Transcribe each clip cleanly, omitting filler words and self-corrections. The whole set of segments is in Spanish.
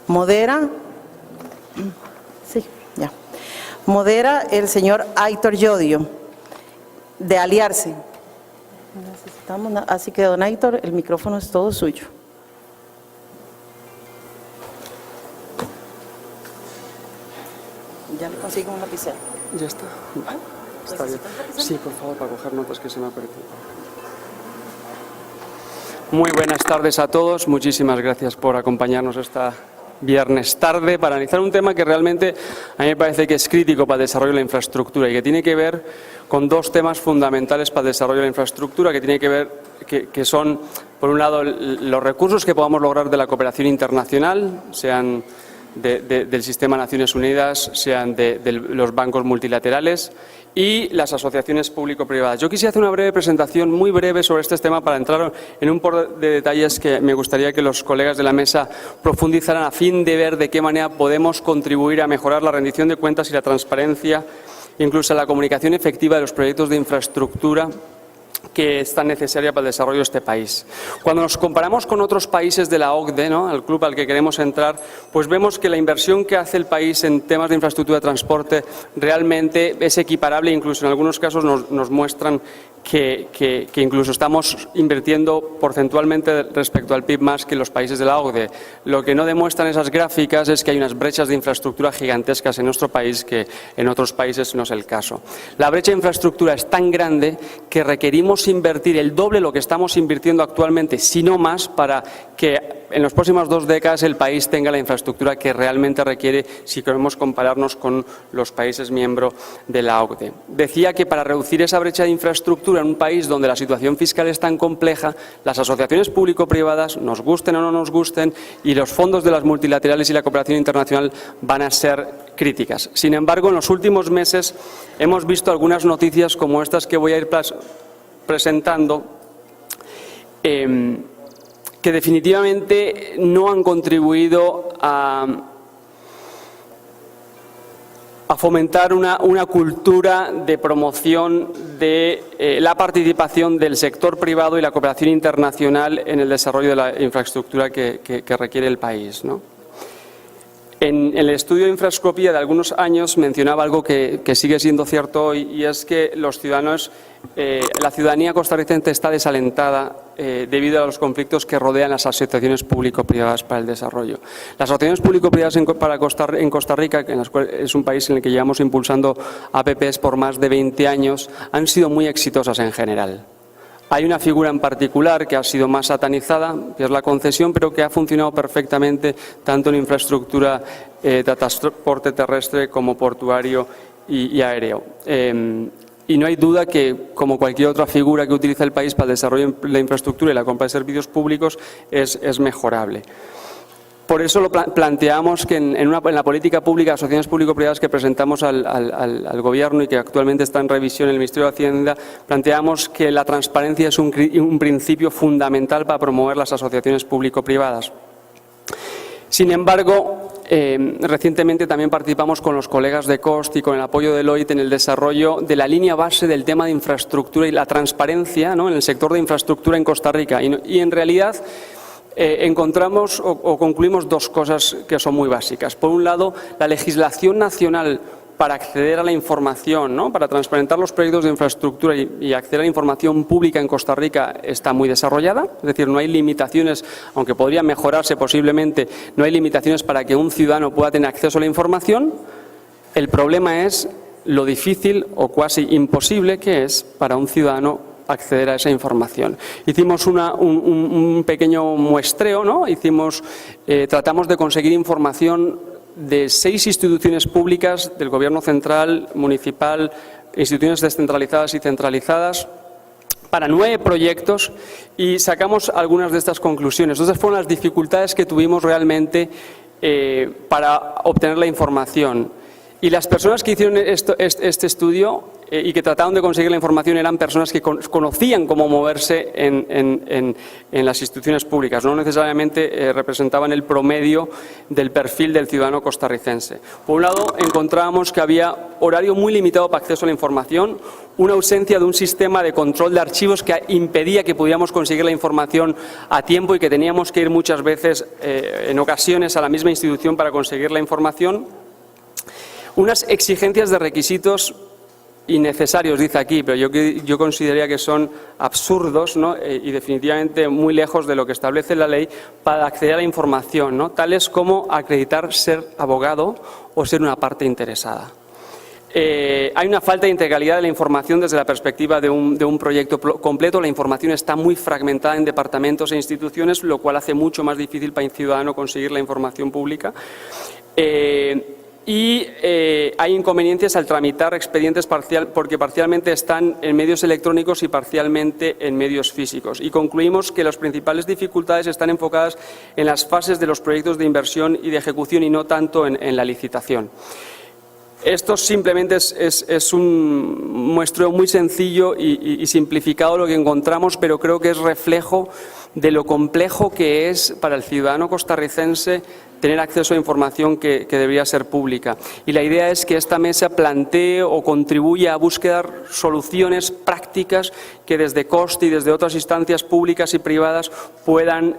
Modera, sí, ya. Modera el señor Aitor Yodio, de Aliarse. Así que, don Aitor, el micrófono es todo suyo. Ya le consigo un lapicero. Ya está. Vale. Está bien. Sí, por favor, para coger notas que se me ha perdido. Muy buenas tardes a todos. Muchísimas gracias por acompañarnos esta viernes tarde para analizar un tema que realmente a mí me parece que es crítico para el desarrollo de la infraestructura y que tiene que ver con dos temas fundamentales para el desarrollo de la infraestructura, que tiene que ver que son, por un lado, los recursos que podamos lograr de la cooperación internacional, sean del sistema Naciones Unidas, sean de los bancos multilaterales, y las asociaciones público-privadas. Yo quisiera hacer una breve presentación, muy breve, sobre este tema para entrar en un par de detalles que me gustaría que los colegas de la mesa profundizaran a fin de ver de qué manera podemos contribuir a mejorar la rendición de cuentas y la transparencia, incluso la comunicación efectiva de los proyectos de infraestructura que es tan necesaria para el desarrollo de este país. Cuando nos comparamos con otros países de la OCDE, ¿no?, al club al que queremos entrar, pues vemos que la inversión que hace el país en temas de infraestructura de transporte realmente es equiparable, incluso en algunos casos nos muestran que incluso estamos invirtiendo porcentualmente respecto al PIB más que los países de la OCDE. Lo que no demuestran esas gráficas es que hay unas brechas de infraestructura gigantescas en nuestro país que en otros países no es el caso. La brecha de infraestructura es tan grande que requerimos invertir el doble de lo que estamos invirtiendo actualmente, si no más, para que en las próximas 2 décadas el país tenga la infraestructura que realmente requiere si queremos compararnos con los países miembros de la OCDE. Decía que para reducir esa brecha de infraestructura en un país donde la situación fiscal es tan compleja, las asociaciones público-privadas, nos gusten o no nos gusten, y los fondos de las multilaterales y la cooperación internacional van a ser críticas. Sin embargo, en los últimos meses hemos visto algunas noticias como estas que voy a ir presentando, que definitivamente no han contribuido a fomentar una cultura de promoción de la participación del sector privado y la cooperación internacional en el desarrollo de la infraestructura que requiere el país, ¿no? En el estudio de infrascopía de algunos años mencionaba algo que sigue siendo cierto hoy, y es que los ciudadanos, la ciudadanía costarricense está desalentada debido a los conflictos que rodean las asociaciones público-privadas para el desarrollo. Las asociaciones público-privadas en Costa Rica, en las cuales es un país en el que llevamos impulsando APPs por más de 20 años, han sido muy exitosas en general. Hay una figura en particular que ha sido más satanizada, que es la concesión, pero que ha funcionado perfectamente tanto en infraestructura de transporte terrestre como portuario y aéreo. Y no hay duda que, como cualquier otra figura que utiliza el país para el desarrollo de la infraestructura y la compra de servicios públicos, es mejorable. Por eso lo planteamos que en la política pública de asociaciones público-privadas que presentamos al Gobierno y que actualmente está en revisión en el Ministerio de Hacienda, planteamos que la transparencia es un principio fundamental para promover las asociaciones público-privadas. Sin embargo, recientemente también participamos con los colegas de COST y con el apoyo de Deloitte en el desarrollo de la línea base del tema de infraestructura y la transparencia, ¿no?, en el sector de infraestructura en Costa Rica. Y en realidad encontramos o concluimos dos cosas que son muy básicas. Por un lado, la legislación nacional para acceder a la información, ¿no?, para transparentar los proyectos de infraestructura y acceder a la información pública en Costa Rica está muy desarrollada. Es decir, no hay limitaciones, aunque podría mejorarse posiblemente, no hay limitaciones para que un ciudadano pueda tener acceso a la información. El problema es lo difícil o casi imposible que es para un ciudadano acceder a esa información. Hicimos un pequeño muestreo, ¿no? Tratamos de conseguir información de 6 instituciones públicas del Gobierno central, municipal, instituciones descentralizadas y centralizadas, para 9 proyectos, y sacamos algunas de estas conclusiones. Entonces fueron las dificultades que tuvimos realmente para obtener la información. Y las personas que hicieron este estudio y que trataron de conseguir la información eran personas que conocían cómo moverse en las instituciones públicas, no necesariamente representaban el promedio del perfil del ciudadano costarricense. Por un lado, encontrábamos que había horario muy limitado para acceso a la información, una ausencia de un sistema de control de archivos que impedía que pudiéramos conseguir la información a tiempo y que teníamos que ir muchas veces, en ocasiones, a la misma institución para conseguir la información. Unas exigencias de requisitos innecesarios, dice aquí, pero yo consideraría que son absurdos, ¿no? Y definitivamente muy lejos de lo que establece la ley para acceder a la información, ¿no? Tales como acreditar ser abogado o ser una parte interesada. Hay una falta de integralidad de la información desde la perspectiva de un proyecto completo. La información está muy fragmentada en departamentos e instituciones, lo cual hace mucho más difícil para el ciudadano conseguir la información pública. Y hay inconveniencias al tramitar expedientes porque parcialmente están en medios electrónicos y parcialmente en medios físicos. Y concluimos que las principales dificultades están enfocadas en las fases de los proyectos de inversión y de ejecución y no tanto en la licitación. Esto simplemente es un muestreo muy sencillo y simplificado lo que encontramos, pero creo que es reflejo de lo complejo que es para el ciudadano costarricense tener acceso a información que debería ser pública. Y la idea es que esta mesa plantee o contribuya a buscar soluciones prácticas que desde COST y desde otras instancias públicas y privadas puedan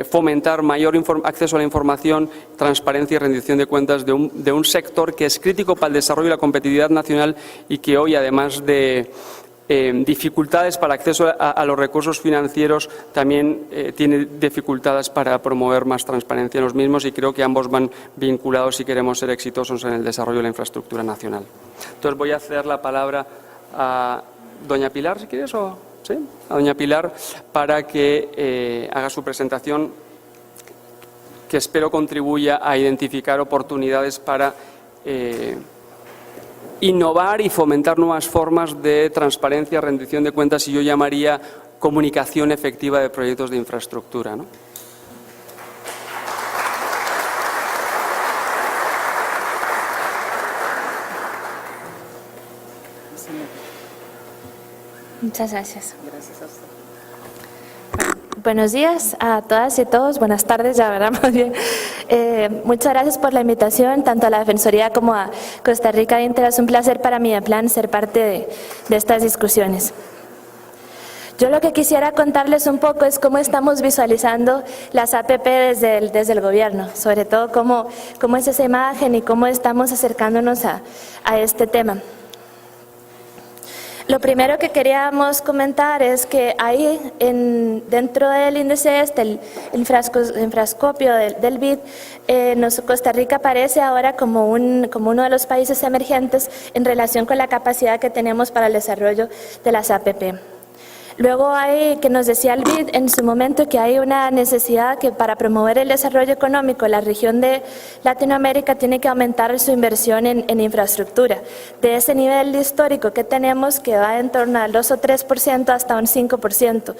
fomentar mayor acceso a la información, transparencia y rendición de cuentas de un sector que es crítico para el desarrollo y la competitividad nacional y que hoy, además de dificultades para acceso a los recursos financieros, también tiene dificultades para promover más transparencia en los mismos, y creo que ambos van vinculados si queremos ser exitosos en el desarrollo de la infraestructura nacional. Entonces voy a ceder la palabra a doña Pilar, si quieres, o ¿sí? A doña Pilar, para que haga su presentación, que espero contribuya a identificar oportunidades para innovar y fomentar nuevas formas de transparencia, rendición de cuentas, y yo llamaría comunicación efectiva de proyectos de infraestructura, ¿no? Muchas gracias. Gracias a usted. Buenos días a todas y todos. Buenas tardes, ya verdad, más bien. Muchas gracias por la invitación, tanto a la Defensoría como a Costa Rica Inter. Es un placer para mí, en plan, ser parte de estas discusiones. Yo lo que quisiera contarles un poco es cómo estamos visualizando las APP desde el gobierno, sobre todo cómo es esa imagen y cómo estamos acercándonos a este tema. Lo primero que queríamos comentar es que ahí, dentro del índice el infrascopio del BID, Costa Rica aparece ahora como uno de los países emergentes en relación con la capacidad que tenemos para el desarrollo de las APP. Luego hay, que nos decía el BID en su momento, que hay una necesidad que para promover el desarrollo económico, la región de Latinoamérica tiene que aumentar su inversión en infraestructura. De ese nivel histórico que tenemos, que va en torno al 2 o 3% hasta un 5%.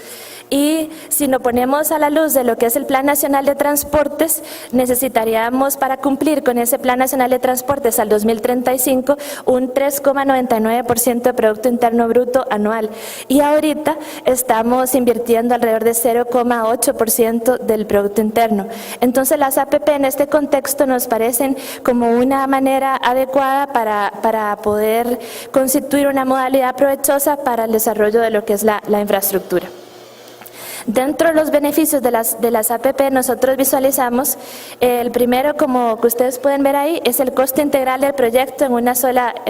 Y si nos ponemos a la luz de lo que es el Plan Nacional de Transportes, necesitaríamos, para cumplir con ese Plan Nacional de Transportes al 2035, un 3,99% de Producto Interno Bruto anual. Y ahorita estamos invirtiendo alrededor de 0,8% del Producto Interno. Entonces las APP en este contexto nos parecen como una manera adecuada para poder constituir una modalidad provechosa para el desarrollo de lo que es la infraestructura. Dentro de los beneficios de las APP nosotros visualizamos, el primero, como que ustedes pueden ver ahí, es el costo integral del proyecto en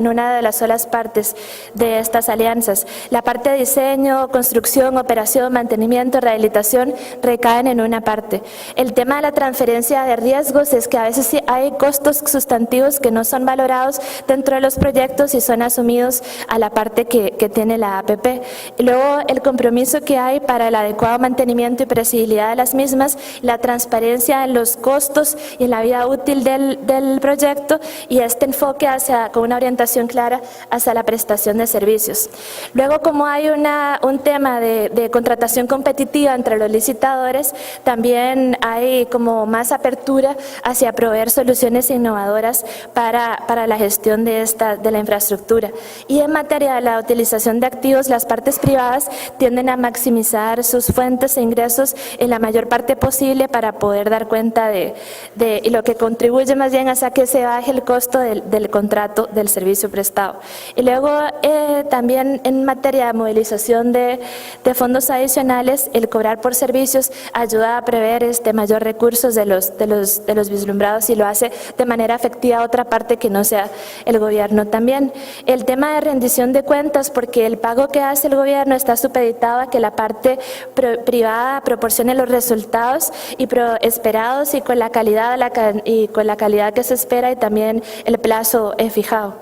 una de las solas partes de estas alianzas. La parte de diseño, construcción, operación, mantenimiento, rehabilitación recaen en una parte. El tema de la transferencia de riesgos es que a veces sí hay costos sustantivos que no son valorados dentro de los proyectos y son asumidos a la parte que tiene la APP. Y luego el compromiso que hay para el adecuado mantenimiento y previsibilidad de las mismas, la transparencia en los costos y en la vida útil del proyecto, y este enfoque con una orientación clara hacia la prestación de servicios. Luego, como hay un tema de contratación competitiva entre los licitadores, también hay como más apertura hacia proveer soluciones innovadoras para la gestión de la infraestructura. Y en materia de la utilización de activos, las partes privadas tienden a maximizar sus fuentes de ingresos en la mayor parte posible para poder dar cuenta de lo que contribuye más bien hacia que se baje el costo del contrato del servicio prestado. Y luego también en materia de movilización de fondos adicionales, el cobrar por servicios ayuda a prever mayor recursos de los vislumbrados y lo hace de manera efectiva a otra parte que no sea el gobierno también. El tema de rendición de cuentas, porque el pago que hace el gobierno está supeditado a que la parte privada proporcione los resultados esperados y con la calidad que se espera y también el plazo fijado.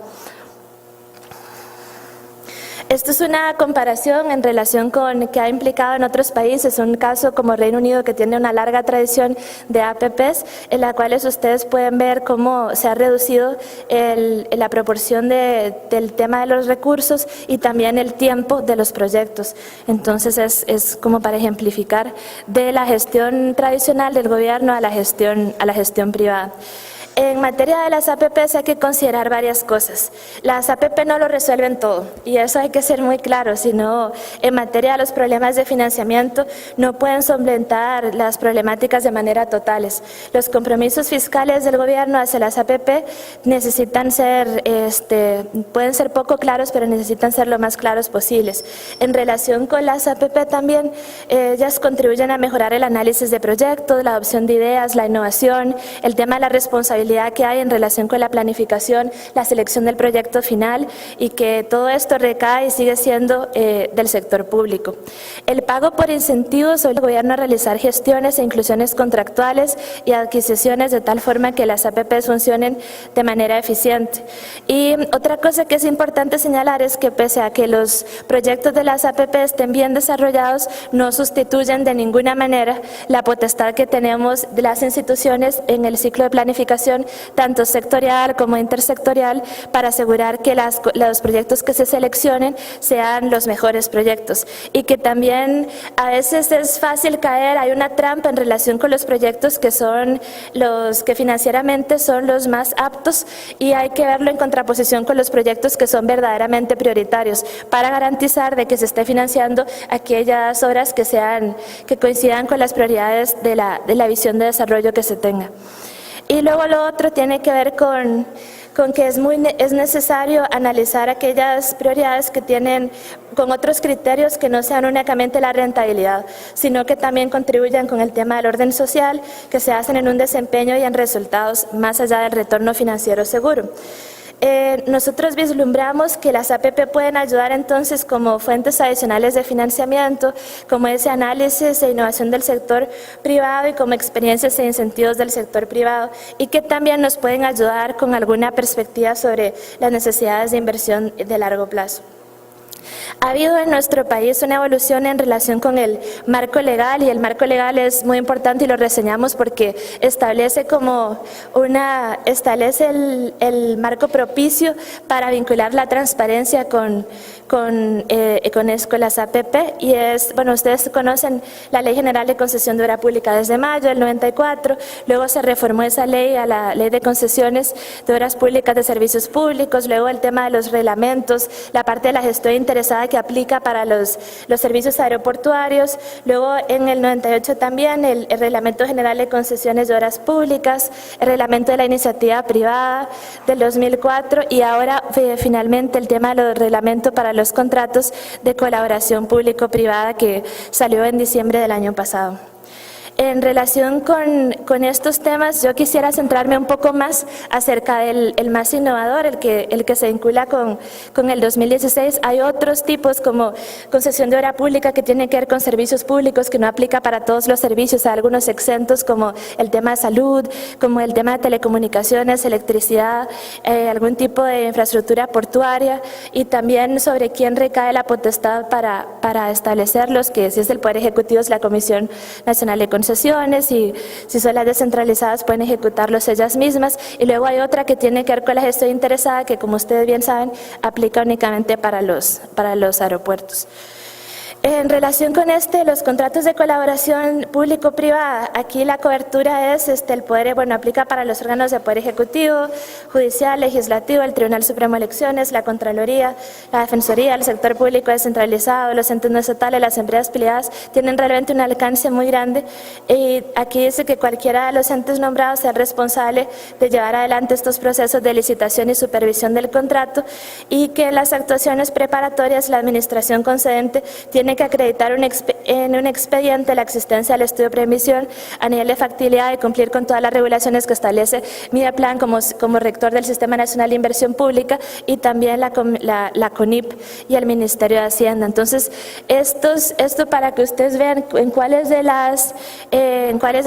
Esto es una comparación en relación con que ha implicado en otros países, un caso como Reino Unido que tiene una larga tradición de APPs, en la cuales ustedes pueden ver cómo se ha reducido la proporción del tema de los recursos y también el tiempo de los proyectos. Entonces es como para ejemplificar de la gestión tradicional del gobierno a la gestión privada. En materia de las APPs hay que considerar varias cosas. Las APP no lo resuelven todo y eso hay que ser muy claro, sino en materia de los problemas de financiamiento no pueden solventar las problemáticas de manera totales. Los compromisos fiscales del gobierno hacia las APP necesitan pueden ser poco claros, pero necesitan ser lo más claros posibles. En relación con las APP también, ellas contribuyen a mejorar el análisis de proyectos, la adopción de ideas, la innovación, el tema de la responsabilidad que hay en relación con la planificación, la selección del proyecto final y que todo esto recae y sigue siendo del sector público. El pago por incentivos obliga al gobierno a realizar gestiones e inclusiones contractuales y adquisiciones de tal forma que las APPs funcionen de manera eficiente. Y otra cosa que es importante señalar es que pese a que los proyectos de las APP estén bien desarrollados, no sustituyen de ninguna manera la potestad que tenemos de las instituciones en el ciclo de planificación tanto sectorial como intersectorial para asegurar que los proyectos que se seleccionen sean los mejores proyectos y que también a veces es fácil caer, hay una trampa en relación con los proyectos que son los que financieramente son los más aptos y hay que verlo en contraposición con los proyectos que son verdaderamente prioritarios para garantizar de que se esté financiando aquellas obras que coincidan con las prioridades de la visión de desarrollo que se tenga. Y luego lo otro tiene que ver con que es necesario analizar aquellas prioridades que tienen con otros criterios que no sean únicamente la rentabilidad, sino que también contribuyan con el tema del orden social, que se hacen en un desempeño y en resultados más allá del retorno financiero seguro. Nosotros vislumbramos que las APP pueden ayudar entonces como fuentes adicionales de financiamiento, como ese análisis e innovación del sector privado y como experiencias e incentivos del sector privado y que también nos pueden ayudar con alguna perspectiva sobre las necesidades de inversión de largo plazo. Ha habido en nuestro país una evolución en relación con el marco legal y el marco legal es muy importante y lo reseñamos porque establece el marco propicio para vincular la transparencia con las APP y ustedes conocen la Ley General de Concesión de Obra Pública desde mayo del 94, luego se reformó esa ley a la Ley de Concesiones de Obras Públicas de Servicios Públicos, luego el tema de los reglamentos, la parte de la gestión interesada que aplica para los servicios aeroportuarios, luego en el 98 también el Reglamento General de Concesiones de Obras Públicas, el Reglamento de la Iniciativa Privada del 2004 y ahora finalmente el tema del reglamento para los contratos de colaboración público-privada que salió en diciembre del año pasado. En relación con estos temas, yo quisiera centrarme un poco más acerca del el más innovador, el que se vincula con el 2016. Hay otros tipos como concesión de obra pública que tiene que ver con servicios públicos, que no aplica para todos los servicios, hay algunos exentos como el tema de salud, como el tema de telecomunicaciones, electricidad, algún tipo de infraestructura portuaria, y también sobre quién recae la potestad para establecerlos, que si es el Poder Ejecutivo es la Comisión Nacional de Concesiones, y si son las descentralizadas pueden ejecutarlos ellas mismas. Y luego hay otra que tiene que ver con la gestión interesada, que como ustedes bien saben aplica únicamente para los aeropuertos. En relación con los contratos de colaboración público-privada, aquí la cobertura es el poder, aplica para los órganos de poder ejecutivo, judicial, legislativo, el Tribunal Supremo de Elecciones, la Contraloría, la Defensoría, el sector público descentralizado, los entes no estatales, las empresas privadas, tienen realmente un alcance muy grande. Y aquí dice que cualquiera de los entes nombrados sea responsable de llevar adelante estos procesos de licitación y supervisión del contrato, y que en las actuaciones preparatorias la administración concedente tiene que acreditar en un expediente la existencia del estudio de preemisión a nivel de factibilidad y cumplir con todas las regulaciones que establece Mideplan como rector del Sistema Nacional de Inversión Pública, y también la CONIP y el Ministerio de Hacienda. Entonces, esto para que ustedes vean en cuáles de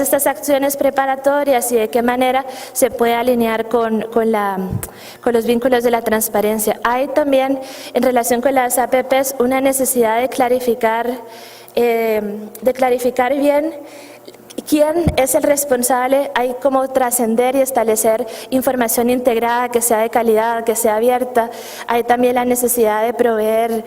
estas acciones preparatorias y de qué manera se puede alinear con los vínculos de la transparencia. Hay también, en relación con las APPs, una necesidad de clarificar bien quién es el responsable. Hay como trascender y establecer información integrada que sea de calidad, que sea abierta. Hay también la necesidad de proveer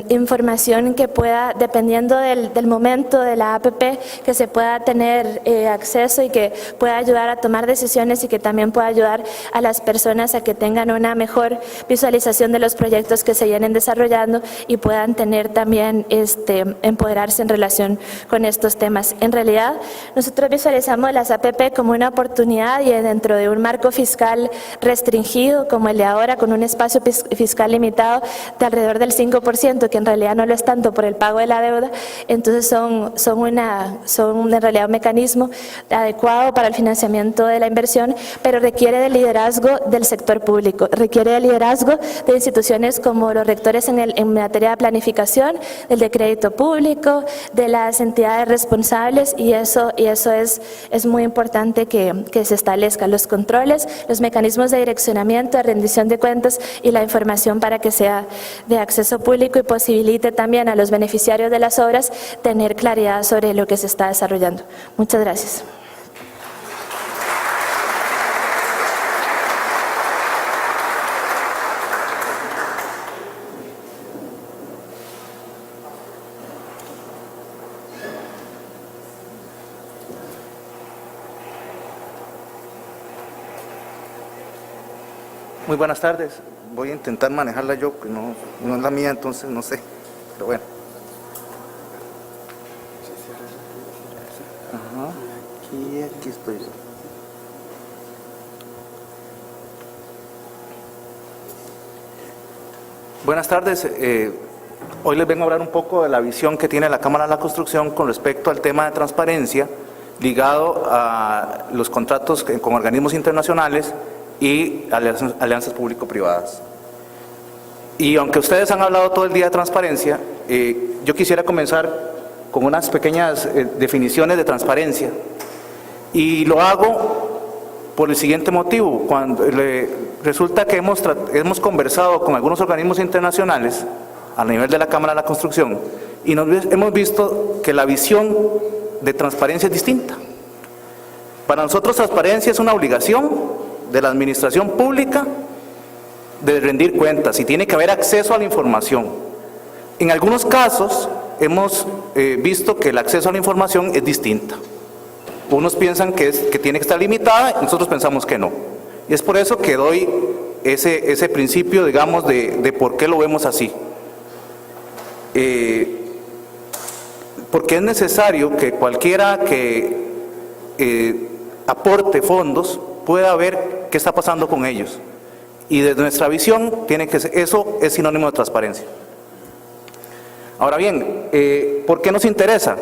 información que pueda, dependiendo del momento de la APP, que se pueda tener acceso y que pueda ayudar a tomar decisiones, y que también pueda ayudar a las personas a que tengan una mejor visualización de los proyectos que se vienen desarrollando y puedan tener también empoderarse en relación con estos temas. En realidad, nosotros visualizamos las APP como una oportunidad, y dentro de un marco fiscal restringido como el de ahora, con un espacio fiscal limitado de alrededor del 5%, que en realidad no lo es tanto por el pago de la deuda. Entonces son en realidad un mecanismo adecuado para el financiamiento de la inversión, pero requiere del liderazgo del sector público, requiere del liderazgo de instituciones como los rectores en materia de planificación, del de crédito público, de las entidades responsables, y eso es muy importante que se establezcan los controles, los mecanismos de direccionamiento, de rendición de cuentas y la información para que sea de acceso público y posibilite también a los beneficiarios de las obras tener claridad sobre lo que se está desarrollando. Muchas gracias. Muy buenas tardes. Voy a intentar manejarla yo, que no es la mía, entonces no sé, pero bueno. Ajá. Aquí estoy. Buenas tardes. Hoy les vengo a hablar un poco de la visión que tiene la Cámara de la Construcción con respecto al tema de transparencia ligado a los contratos con organismos internacionales y alianzas público-privadas. Y aunque ustedes han hablado todo el día de transparencia, yo quisiera comenzar con unas pequeñas definiciones de transparencia, y lo hago por el siguiente motivo. Cuando resulta que hemos conversado con algunos organismos internacionales a nivel de la Cámara de la Construcción, y hemos visto que la visión de transparencia es distinta. Para nosotros transparencia es una obligación de la administración pública de rendir cuentas, y tiene que haber acceso a la información. En algunos casos hemos visto que el acceso a la información es distinta. Unos piensan que tiene que estar limitada, y nosotros pensamos que no. Y es por eso que doy ese principio, digamos, de por qué lo vemos así. Porque es necesario que cualquiera que aporte fondos pueda ver qué está pasando con ellos. Y desde nuestra visión, eso es sinónimo de transparencia. Ahora bien, ¿por qué nos interesa?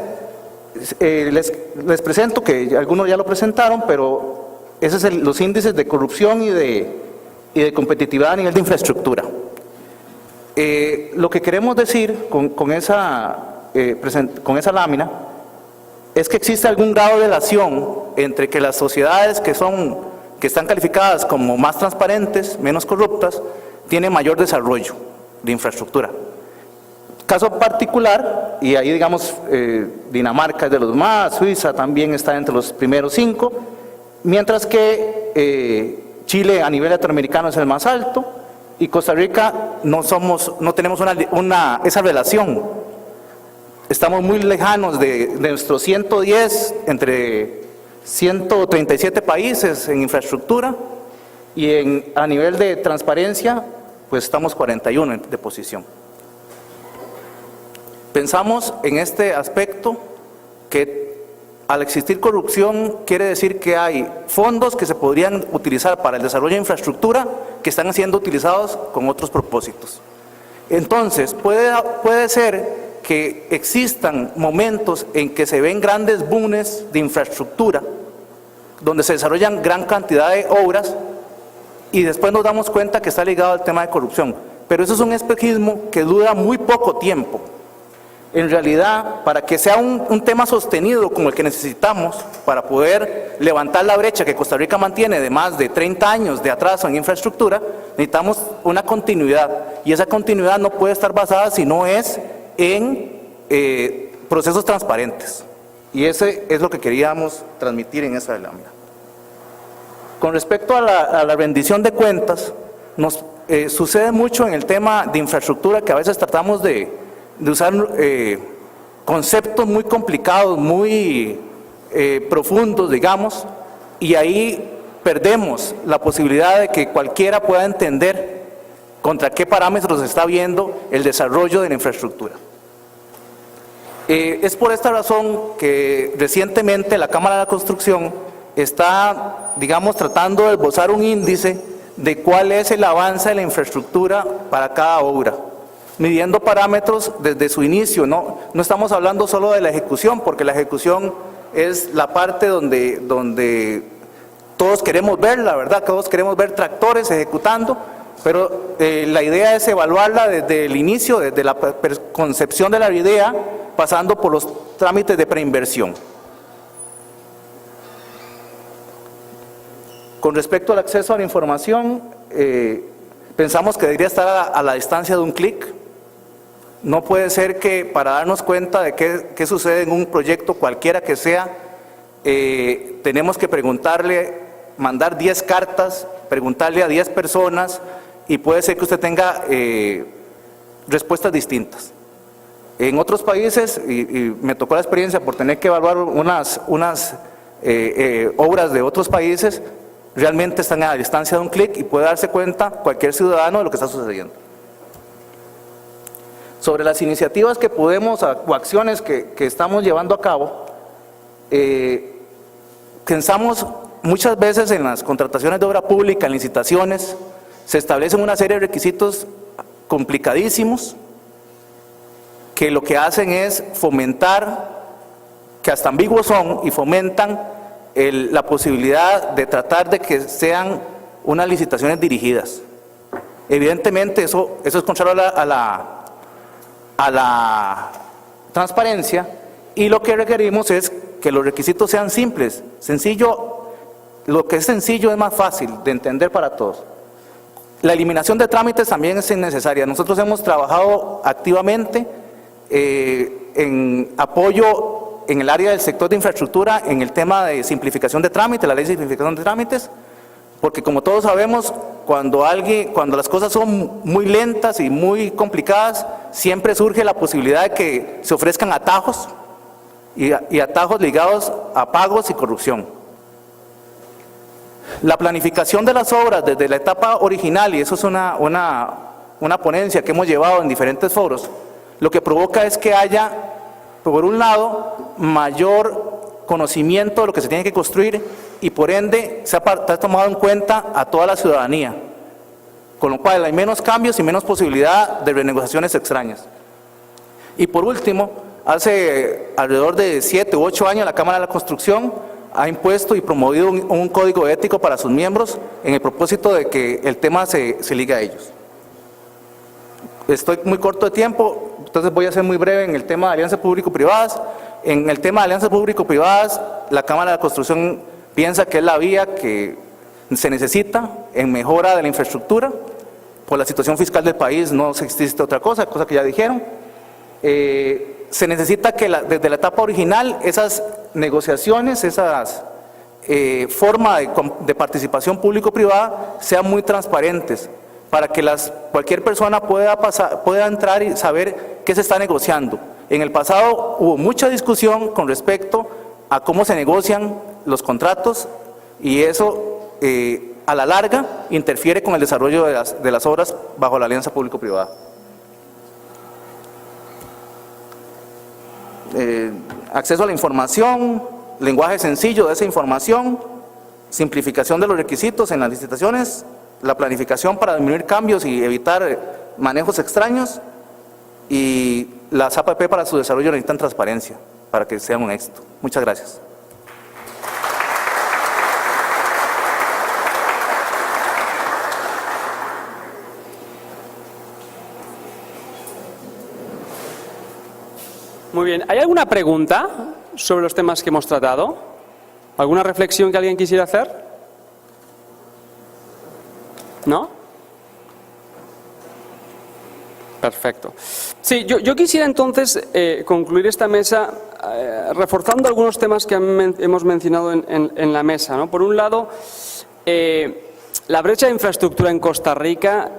les presento, que algunos ya lo presentaron, pero esos son los índices de corrupción y de competitividad a nivel de infraestructura. Lo que queremos decir con esa lámina es que existe algún grado de relación entre que las sociedades que están calificadas como más transparentes, menos corruptas, tienen mayor desarrollo de infraestructura. Caso particular, y ahí digamos Dinamarca es de los más, Suiza también está entre los primeros 5, mientras que Chile a nivel latinoamericano es el más alto y Costa Rica no tenemos esa relación. Estamos muy lejanos de nuestros 110 entre 137 países en infraestructura y a nivel de transparencia pues estamos 41 de posición. Pensamos en este aspecto que al existir corrupción quiere decir que hay fondos que se podrían utilizar para el desarrollo de infraestructura que están siendo utilizados con otros propósitos. Entonces, puede ser que existan momentos en que se ven grandes booms de infraestructura, donde se desarrollan gran cantidad de obras y después nos damos cuenta que está ligado al tema de corrupción. Pero eso es un espejismo que dura muy poco tiempo. En realidad, para que sea un tema sostenido como el que necesitamos para poder levantar la brecha que Costa Rica mantiene de más de 30 años de atraso en infraestructura, necesitamos una continuidad. Y esa continuidad no puede estar basada si no es en procesos transparentes. Y ese es lo que queríamos transmitir en esa lámina. Con respecto a la rendición de cuentas, nos sucede mucho en el tema de infraestructura que a veces tratamos de usar conceptos muy complicados, muy profundos, digamos, y ahí perdemos la posibilidad de que cualquiera pueda entender contra qué parámetros se está viendo el desarrollo de la infraestructura. Es por esta razón que recientemente la Cámara de la Construcción está, digamos, tratando de esbozar un índice de cuál es el avance de la infraestructura para cada obra, midiendo parámetros desde su inicio. No estamos hablando solo de la ejecución, porque la ejecución es la parte donde todos queremos verla, ¿verdad? Todos queremos ver tractores ejecutando, pero la idea es evaluarla desde el inicio, desde la concepción de la idea, pasando por los trámites de preinversión. Con respecto al acceso a la información, pensamos que debería estar a la distancia de un clic. No puede ser que para darnos cuenta de qué sucede en un proyecto cualquiera que sea, tenemos que mandar 10 cartas, preguntarle a 10 personas y puede ser que usted tenga respuestas distintas. En otros países, y me tocó la experiencia por tener que evaluar unas obras de otros países, realmente están a la distancia de un clic y puede darse cuenta cualquier ciudadano de lo que está sucediendo. Sobre las iniciativas que podemos o acciones que estamos llevando a cabo, pensamos muchas veces en las contrataciones de obra pública, en licitaciones, se establecen una serie de requisitos complicadísimos que lo que hacen es fomentar, que hasta ambiguos son, y fomentan la posibilidad de tratar de que sean unas licitaciones dirigidas. Evidentemente eso es contrario a la transparencia, y lo que requerimos es que los requisitos sean simples, sencillo. Lo que es sencillo es más fácil de entender para todos. La eliminación de trámites también es innecesaria. Nosotros hemos trabajado activamente en apoyo en el área del sector de infraestructura en el tema de simplificación de trámites, la ley de simplificación de trámites, porque como todos sabemos, cuando las cosas son muy lentas y muy complicadas, siempre surge la posibilidad de que se ofrezcan atajos y atajos ligados a pagos y corrupción. La planificación de las obras desde la etapa original, y eso es una ponencia que hemos llevado en diferentes foros, lo que provoca es que haya, por un lado, mayor conocimiento de lo que se tiene que construir y por ende se ha tomado en cuenta a toda la ciudadanía, con lo cual hay menos cambios y menos posibilidad de renegociaciones extrañas. Y por último, Hace alrededor de 7 u 8 años la Cámara de la Construcción ha impuesto y promovido un código ético para sus miembros en el propósito de que el tema se ligue a ellos. Estoy muy corto de tiempo, entonces voy a ser muy breve en el tema de alianzas público-privadas. En el tema de alianzas público-privadas, la Cámara de la Construcción piensa que es la vía que se necesita en mejora de la infraestructura. Por la situación fiscal del país no existe otra cosa que ya dijeron. Se necesita que desde la etapa original esas negociaciones, esas formas de participación público-privada sean muy transparentes para que cualquier persona pueda entrar y saber qué se está negociando. En el pasado hubo mucha discusión con respecto a cómo se negocian los contratos y eso a la larga interfiere con el desarrollo de las obras bajo la alianza público-privada. Acceso a la información, lenguaje sencillo de esa información, simplificación de los requisitos en las licitaciones, la planificación para disminuir cambios y evitar manejos extraños, y las APP para su desarrollo necesitan transparencia para que sean un éxito. Muchas gracias. Muy bien. ¿Hay alguna pregunta sobre los temas que hemos tratado? ¿Alguna reflexión que alguien quisiera hacer? ¿No? Perfecto. Sí, yo quisiera entonces concluir esta mesa reforzando algunos temas que hemos mencionado en la mesa, ¿no? Por un lado, la brecha de infraestructura en Costa Rica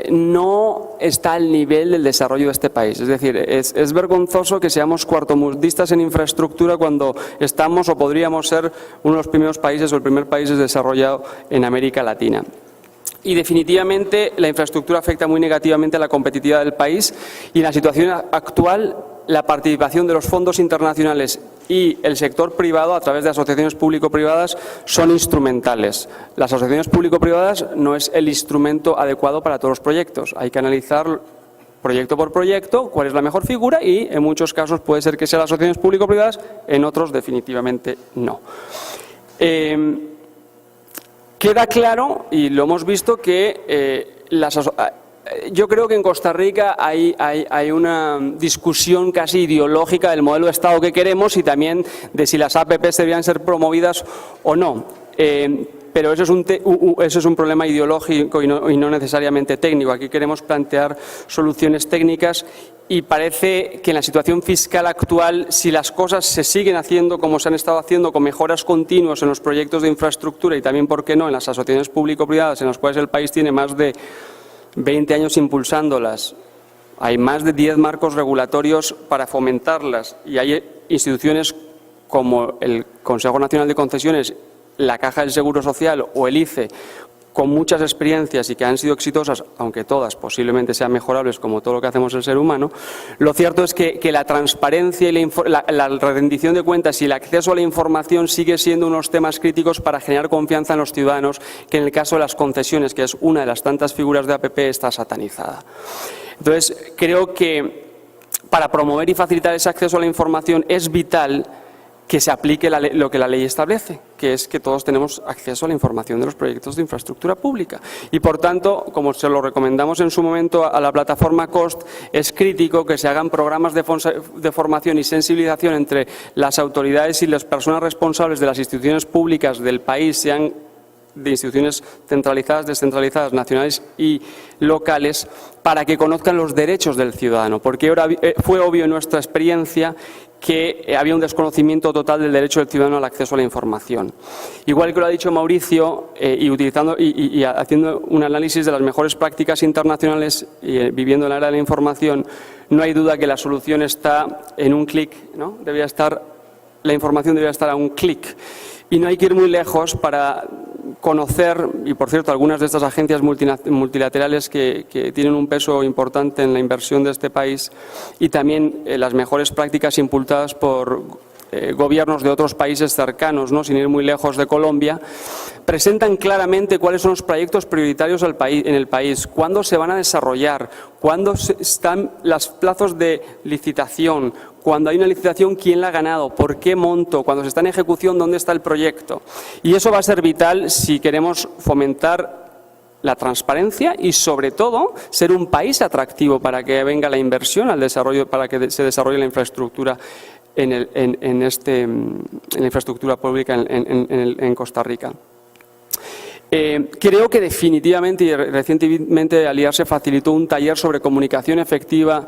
no está al nivel del desarrollo de este país. Es decir, es vergonzoso que seamos cuartomundistas en infraestructura cuando estamos o podríamos ser uno de los primeros países o el primer país desarrollado en América Latina. Y definitivamente la infraestructura afecta muy negativamente a la competitividad del país y en la situación actual la participación de los fondos internacionales y el sector privado a través de asociaciones público-privadas son instrumentales. Las asociaciones público-privadas no es el instrumento adecuado para todos los proyectos. Hay que analizar proyecto por proyecto cuál es la mejor figura y en muchos casos puede ser que sean las asociaciones público-privadas, en otros definitivamente no. Queda claro, y lo hemos visto, que yo creo que en Costa Rica hay una discusión casi ideológica del modelo de Estado que queremos y también de si las APPs deberían ser promovidas o no. Pero eso es un problema ideológico y no necesariamente técnico. Aquí queremos plantear soluciones técnicas y parece que en la situación fiscal actual, si las cosas se siguen haciendo como se han estado haciendo, con mejoras continuas en los proyectos de infraestructura y también, ¿por qué no?, en las asociaciones público-privadas en las cuales el país tiene más de 20 años impulsándolas, hay más de 10 marcos regulatorios para fomentarlas y hay instituciones como el Consejo Nacional de Concesiones, la Caja del Seguro Social o el ICE, con muchas experiencias y que han sido exitosas, aunque todas posiblemente sean mejorables como todo lo que hacemos el ser humano. Lo cierto es que la transparencia y la rendición de cuentas y el acceso a la información sigue siendo unos temas críticos para generar confianza en los ciudadanos, que en el caso de las concesiones, que es una de las tantas figuras de APP, está satanizada. Entonces, creo que para promover y facilitar ese acceso a la información es vital que se aplique lo que la ley establece, que es que todos tenemos acceso a la información de los proyectos de infraestructura pública. Y, por tanto, como se lo recomendamos en su momento a la plataforma COST, es crítico que se hagan programas de formación y sensibilización entre las autoridades y las personas responsables de las instituciones públicas del país, sean de instituciones centralizadas, descentralizadas, nacionales y locales, para que conozcan los derechos del ciudadano, porque fue obvio en nuestra experiencia que había un desconocimiento total del derecho del ciudadano al acceso a la información. Igual que lo ha dicho Mauricio, y haciendo un análisis de las mejores prácticas internacionales y viviendo en la era de la información, no hay duda que la solución está en un clic, ¿no? La información debería estar a un clic. Y no hay que ir muy lejos para conocer, y por cierto, algunas de estas agencias multilaterales que tienen un peso importante en la inversión de este país, y también las mejores prácticas impulsadas por gobiernos de otros países cercanos, ¿no?, sin ir muy lejos de Colombia, presentan claramente cuáles son los proyectos prioritarios en el país, cuándo se van a desarrollar, cuándo están los plazos de licitación, cuando hay una licitación, quién la ha ganado, por qué monto, cuando se está en ejecución, dónde está el proyecto. Y eso va a ser vital si queremos fomentar la transparencia y, sobre todo, ser un país atractivo para que venga la inversión al desarrollo, para que se desarrolle la infraestructura en la infraestructura pública en Costa Rica. Creo que definitivamente y recientemente Aliarse facilitó un taller sobre comunicación efectiva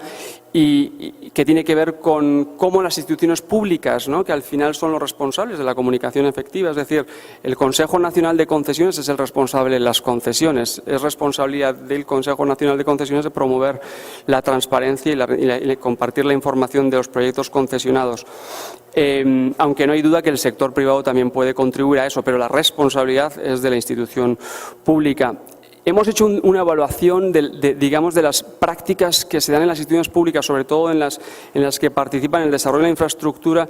y que tiene que ver con cómo las instituciones públicas, ¿no?, que al final son los responsables de la comunicación efectiva, es decir, el Consejo Nacional de Concesiones es el responsable de las concesiones, es responsabilidad del Consejo Nacional de Concesiones de promover la transparencia y compartir la información de los proyectos concesionados. Aunque no hay duda que el sector privado también puede contribuir a eso, pero la responsabilidad es de la institución pública. Hemos hecho una evaluación digamos, de las prácticas que se dan en las instituciones públicas, sobre todo en las que participan en el desarrollo de la infraestructura,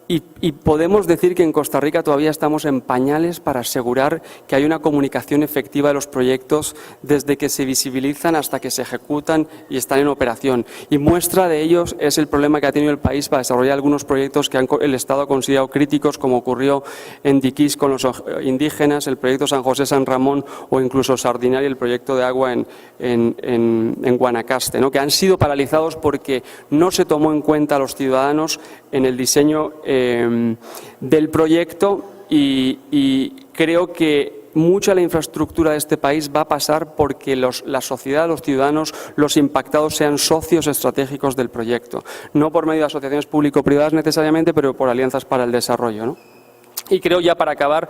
y podemos decir que en Costa Rica todavía estamos en pañales para asegurar que hay una comunicación efectiva de los proyectos desde que se visibilizan hasta que se ejecutan y están en operación. Y muestra de ellos es el problema que ha tenido el país para desarrollar algunos proyectos que el Estado ha considerado críticos, como ocurrió en Diquís con los indígenas, el proyecto San José-San Ramón o incluso Sardinal y el proyecto de agua en Guanacaste, ¿no?, que han sido paralizados porque no se tomó en cuenta a los ciudadanos en el diseño del proyecto y creo que mucha de la infraestructura de este país va a pasar porque la sociedad, los ciudadanos, los impactados sean socios estratégicos del proyecto, no por medio de asociaciones público-privadas necesariamente, pero por alianzas para el desarrollo, ¿no? Y creo, ya para acabar,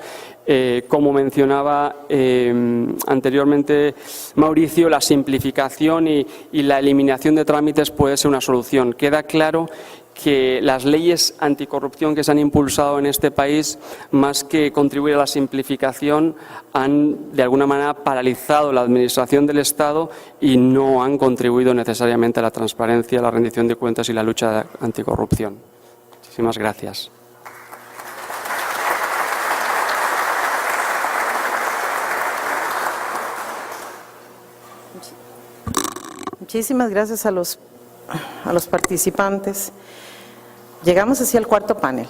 como mencionaba anteriormente Mauricio, la simplificación y la eliminación de trámites puede ser una solución. Queda claro que las leyes anticorrupción que se han impulsado en este país, más que contribuir a la simplificación, han de alguna manera paralizado la administración del Estado y no han contribuido necesariamente a la transparencia, la rendición de cuentas y la lucha anticorrupción. Muchísimas gracias. Muchísimas gracias a los participantes. Llegamos hacia el cuarto panel.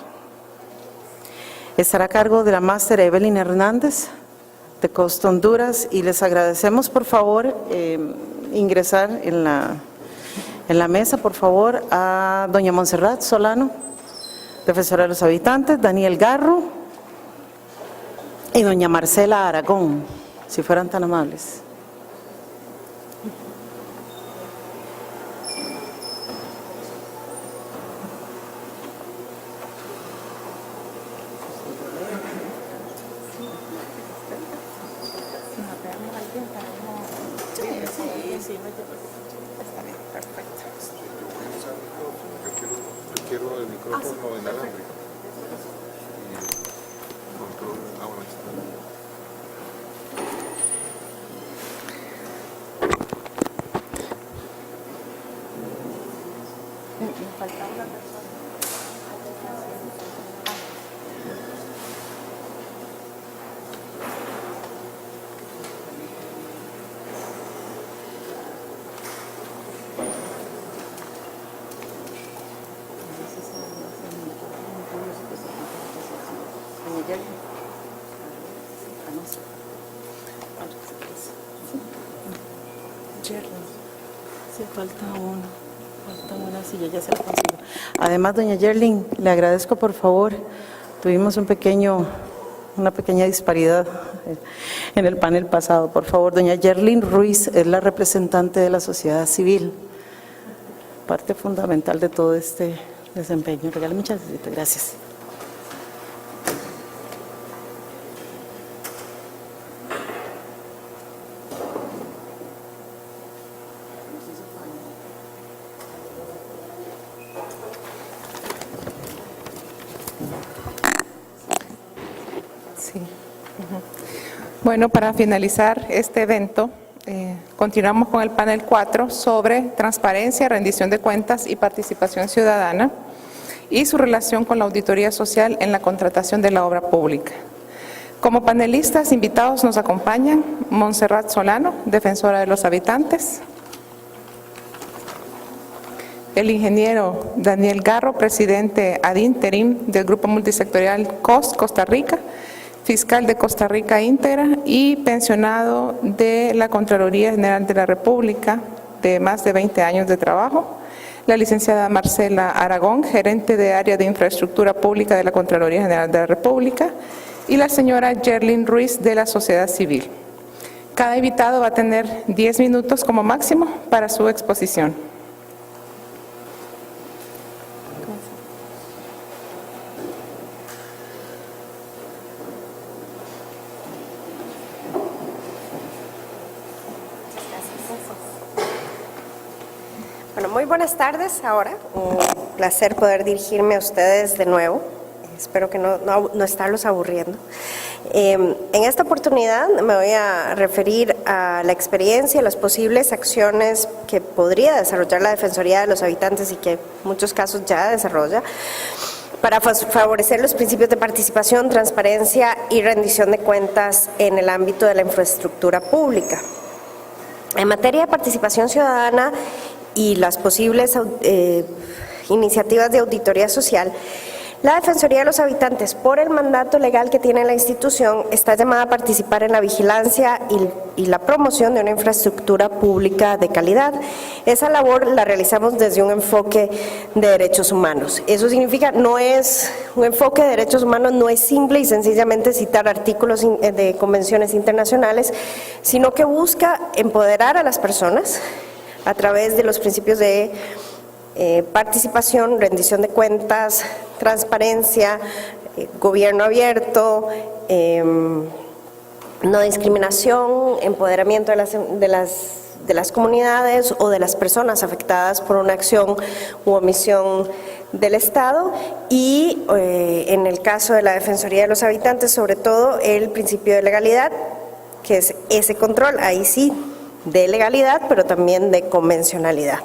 Estará a cargo de la máster Evelyn Hernández, de Costa Honduras, y les agradecemos, por favor, ingresar en la mesa, por favor, a doña Montserrat Solano, defensora de los habitantes, Daniel Garro y doña Marcela Aragón, si fueran tan amables. Quiero el micrófono inalámbrico. Falta una silla, ya se la consigo. Además, doña Yerlin, le agradezco, por favor, tuvimos una pequeña disparidad en el panel pasado. Por favor, doña Yerlin Ruiz es la representante de la sociedad civil, parte fundamental de todo este desempeño. Regálame muchas gracias. Bueno, para finalizar este evento, continuamos con el panel 4 sobre transparencia, rendición de cuentas y participación ciudadana. y su relación con la auditoría social en la contratación de la obra pública. Como panelistas invitados nos acompañan Montserrat Solano, defensora de los habitantes, el ingeniero Daniel Garro, presidente ad interim del Grupo Multisectorial COS Costa Rica, fiscal de Costa Rica íntegra y pensionado de la Contraloría General de la República de más de 20 años de trabajo, la licenciada Marcela Aragón, gerente de área de infraestructura pública de la Contraloría General de la República, y la señora Yerlin Ruiz de la Sociedad Civil. Cada invitado va a tener 10 minutos como máximo para su exposición. Bueno, muy buenas tardes ahora. Un placer poder dirigirme a ustedes de nuevo. Espero que no estarlos aburriendo. En esta oportunidad me voy a referir a la experiencia y las posibles acciones que podría desarrollar la Defensoría de los Habitantes y que en muchos casos ya desarrolla para favorecer los principios de participación, transparencia y rendición de cuentas en el ámbito de la infraestructura pública. En materia de participación ciudadana y las posibles iniciativas de auditoría social, la Defensoría de los Habitantes, por el mandato legal que tiene la institución, está llamada a participar en la vigilancia y la promoción de una infraestructura pública de calidad. Esa labor la realizamos desde un enfoque de derechos humanos. Eso significa, un enfoque de derechos humanos no es simple y sencillamente citar artículos de convenciones internacionales, sino que busca empoderar a las personas a través de los principios de participación, rendición de cuentas, transparencia, gobierno abierto, no discriminación, empoderamiento de las comunidades o de las personas afectadas por una acción u omisión del Estado y en el caso de la Defensoría de los Habitantes, sobre todo el principio de legalidad, que es ese control, ahí sí, de legalidad, pero también de convencionalidad.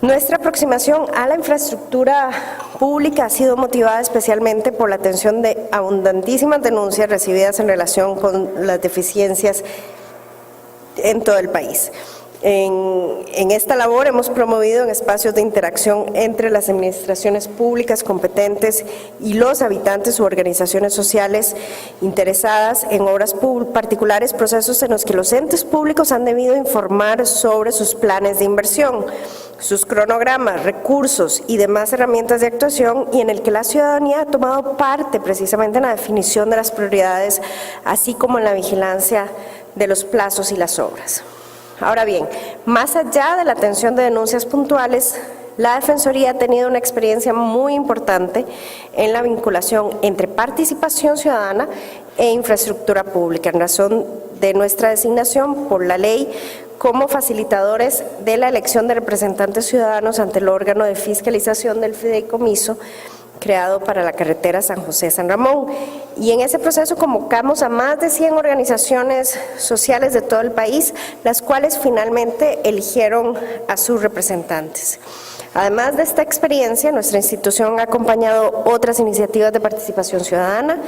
Nuestra aproximación a la infraestructura pública ha sido motivada especialmente por la atención de abundantísimas denuncias recibidas en relación con las deficiencias en todo el país. En esta labor hemos promovido en espacios de interacción entre las administraciones públicas competentes y los habitantes u organizaciones sociales interesadas en obras particulares, procesos en los que los entes públicos han debido informar sobre sus planes de inversión, sus cronogramas, recursos y demás herramientas de actuación, y en el que la ciudadanía ha tomado parte precisamente en la definición de las prioridades, así como en la vigilancia de los plazos y las obras. Ahora bien, más allá de la atención de denuncias puntuales, la Defensoría ha tenido una experiencia muy importante en la vinculación entre participación ciudadana e infraestructura pública, en razón de nuestra designación por la ley como facilitadores de la elección de representantes ciudadanos ante el órgano de fiscalización del fideicomiso creado para la carretera San José-San Ramón. Y en ese proceso convocamos a más de 100 organizaciones sociales de todo el país, las cuales finalmente eligieron a sus representantes. Además de esta experiencia, nuestra institución ha acompañado otras iniciativas de participación ciudadana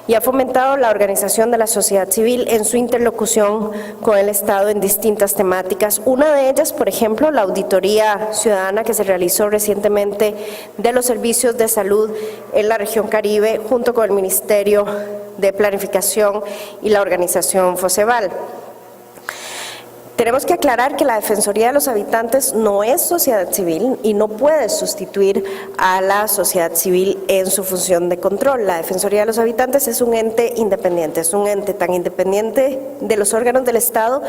y ha fomentado la organización de la sociedad civil en su interlocución con el Estado en distintas temáticas. Una de ellas, por ejemplo, la auditoría ciudadana que se realizó recientemente de los servicios de salud en la región Caribe, junto con el Ministerio de Planificación y la organización FOSEVAL. Tenemos que aclarar que la Defensoría de los Habitantes no es sociedad civil y no puede sustituir a la sociedad civil en su función de control. La Defensoría de los Habitantes es un ente independiente, es un ente tan independiente de los órganos del Estado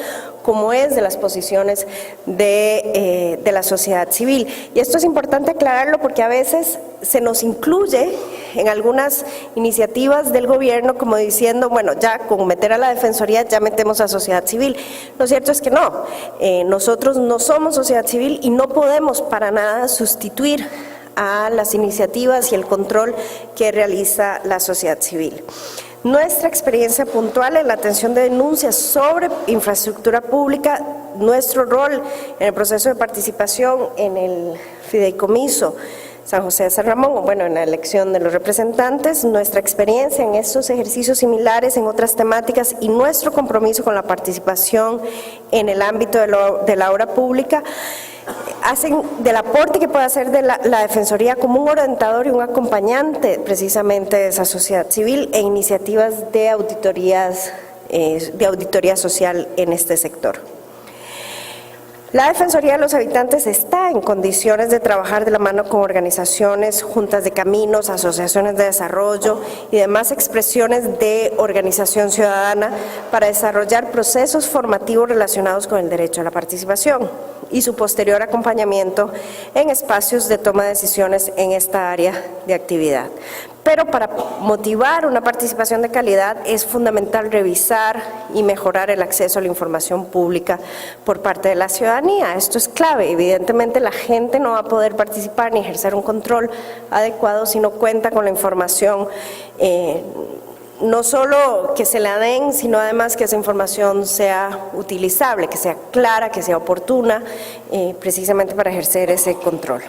como es de las posiciones de la sociedad civil. Y esto es importante aclararlo porque a veces se nos incluye en algunas iniciativas del gobierno como diciendo, bueno, ya con meter a la Defensoría ya metemos a sociedad civil. Lo cierto es que no, nosotros no somos sociedad civil y no podemos para nada sustituir a las iniciativas y el control que realiza la sociedad civil. Nuestra experiencia puntual en la atención de denuncias sobre infraestructura pública, nuestro rol en el proceso de participación en el fideicomiso San José de San Ramón, bueno, en la elección de los representantes, nuestra experiencia en estos ejercicios similares en otras temáticas y nuestro compromiso con la participación en el ámbito de la obra pública hacen del aporte que puede hacer de la Defensoría como un orientador y un acompañante precisamente de esa sociedad civil e iniciativas de auditoría social en este sector. La Defensoría de los Habitantes está en condiciones de trabajar de la mano con organizaciones, juntas de caminos, asociaciones de desarrollo y demás expresiones de organización ciudadana para desarrollar procesos formativos relacionados con el derecho a la participación y su posterior acompañamiento en espacios de toma de decisiones en esta área de actividad. Pero para motivar una participación de calidad es fundamental revisar y mejorar el acceso a la información pública por parte de la ciudadanía. Esto es clave. Evidentemente la gente no va a poder participar ni ejercer un control adecuado si no cuenta con la información no solo que se la den, sino además que esa información sea utilizable, que sea clara, que sea oportuna, precisamente para ejercer ese control.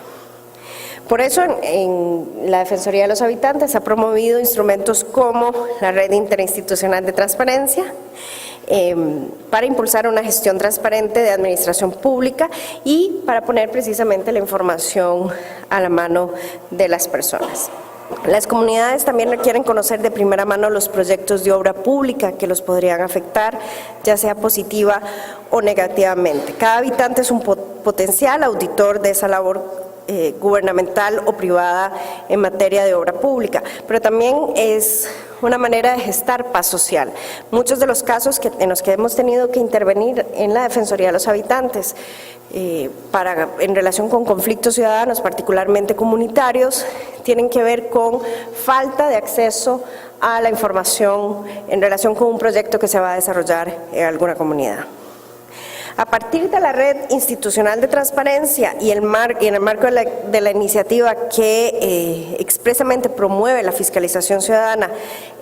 Por eso, en la Defensoría de los Habitantes ha promovido instrumentos como la Red Interinstitucional de Transparencia, para impulsar una gestión transparente de administración pública y para poner precisamente la información a la mano de las personas. Las comunidades también requieren conocer de primera mano los proyectos de obra pública que los podrían afectar, ya sea positiva o negativamente. Cada habitante es un potencial auditor de esa labor gubernamental o privada en materia de obra pública, pero también es una manera de gestar paz social. Muchos de los casos en los que hemos tenido que intervenir en la Defensoría de los Habitantes en relación con conflictos ciudadanos, particularmente comunitarios, tienen que ver con falta de acceso a la información en relación con un proyecto que se va a desarrollar en alguna comunidad. A partir de la Red Institucional de Transparencia y en el marco de la iniciativa que expresamente promueve la fiscalización ciudadana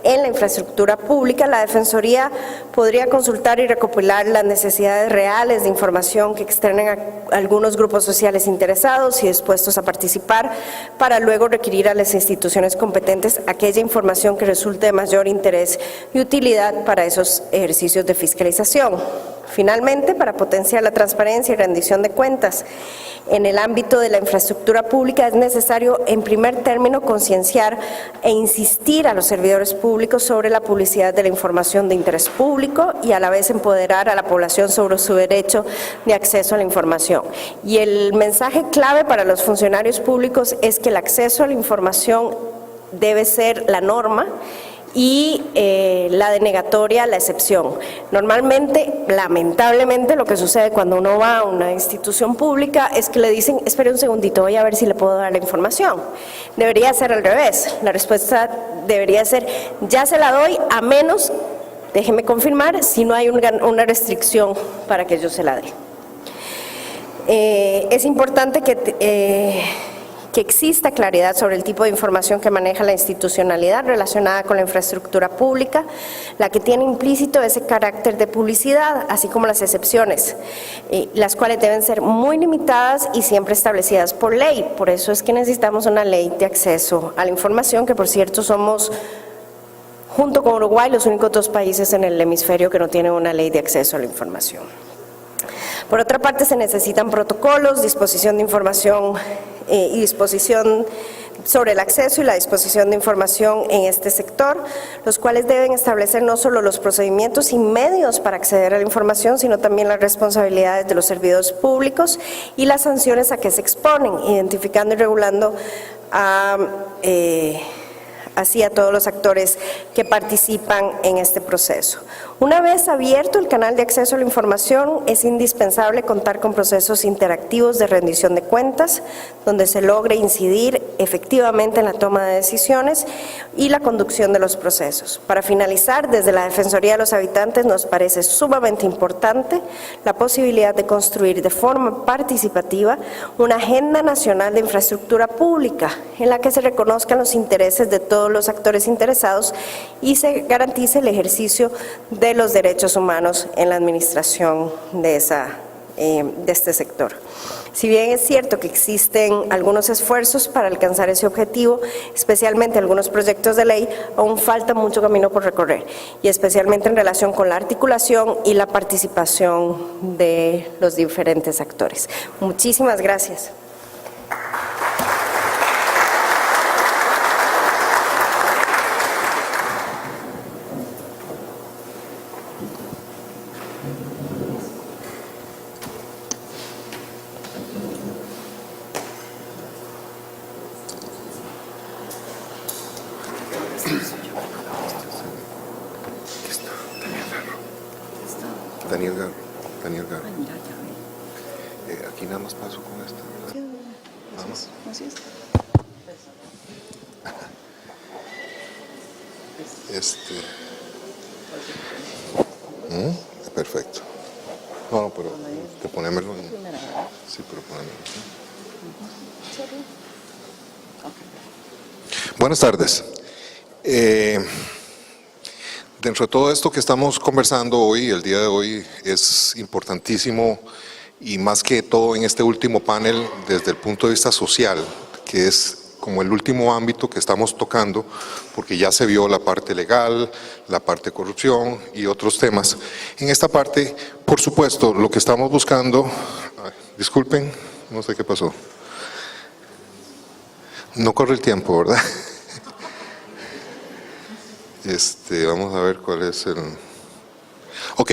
en la infraestructura pública, la Defensoría podría consultar y recopilar las necesidades reales de información que externen a algunos grupos sociales interesados y dispuestos a participar, para luego requerir a las instituciones competentes aquella información que resulte de mayor interés y utilidad para esos ejercicios de fiscalización. Finalmente, para potenciar la transparencia y rendición de cuentas en el ámbito de la infraestructura pública, es necesario, en primer término, concienciar e insistir a los servidores públicos sobre la publicidad de la información de interés público y a la vez empoderar a la población sobre su derecho de acceso a la información. Y el mensaje clave para los funcionarios públicos es que el acceso a la información debe ser la norma y la denegatoria la excepción. Normalmente, lamentablemente, lo que sucede cuando uno va a una institución pública es que le dicen: espere un segundito, voy a ver si le puedo dar la información. Debería ser al revés. La respuesta debería ser: ya se la doy, a menos, déjeme confirmar, si no hay una restricción para que yo se la dé. Es importante que exista claridad sobre el tipo de información que maneja la institucionalidad relacionada con la infraestructura pública, la que tiene implícito ese carácter de publicidad, así como las excepciones, las cuales deben ser muy limitadas y siempre establecidas por ley. Por eso es que necesitamos una ley de acceso a la información, que por cierto somos, junto con Uruguay, los únicos dos países en el hemisferio que no tienen una ley de acceso a la información. Por otra parte, se necesitan protocolos, disposición de información y disposición sobre el acceso y la disposición de información en este sector, los cuales deben establecer no solo los procedimientos y medios para acceder a la información, sino también las responsabilidades de los servidores públicos y las sanciones a que se exponen, identificando y regulando así a todos los actores que participan en este proceso. Una vez abierto el canal de acceso a la información, es indispensable contar con procesos interactivos de rendición de cuentas, donde se logre incidir efectivamente en la toma de decisiones y la conducción de los procesos. Para finalizar, desde la Defensoría de los Habitantes nos parece sumamente importante la posibilidad de construir de forma participativa una agenda nacional de infraestructura pública, en la que se reconozcan los intereses de todos los actores interesados y se garantice el ejercicio de los derechos humanos en la administración de este sector. Si bien es cierto que existen algunos esfuerzos para alcanzar ese objetivo, especialmente algunos proyectos de ley, aún falta mucho camino por recorrer, y especialmente en relación con la articulación y la participación de los diferentes actores. Muchísimas gracias. Daniel Garro. Aquí nada más paso con esta, ¿verdad? Nada más. Perfecto. No, pero te ponémelo. Sí, pero ponémelo. Buenas tardes. Dentro de todo esto que estamos conversando hoy, el día de hoy, es importantísimo, y más que todo en este último panel, desde el punto de vista social, que es como el último ámbito que estamos tocando, porque ya se vio la parte legal, la parte de corrupción y otros temas. En esta parte, por supuesto, lo que estamos buscando, disculpen, no sé qué pasó. No corre el tiempo, ¿verdad? Vamos a ver cuál es el... Ok,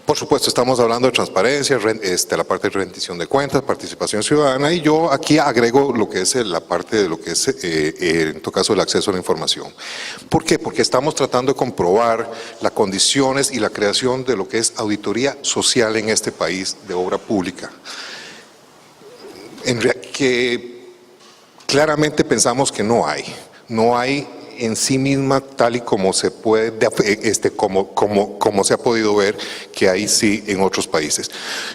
por supuesto estamos hablando de transparencia, la parte de rendición de cuentas, participación ciudadana, y yo aquí agrego lo que es la parte de lo que es, en todo caso, el acceso a la información. ¿Por qué? Porque estamos tratando de comprobar las condiciones y la creación de lo que es auditoría social en este país de obra pública, que claramente pensamos que no hay en sí misma, tal y como se puede, como se ha podido ver que hay sí en otros países.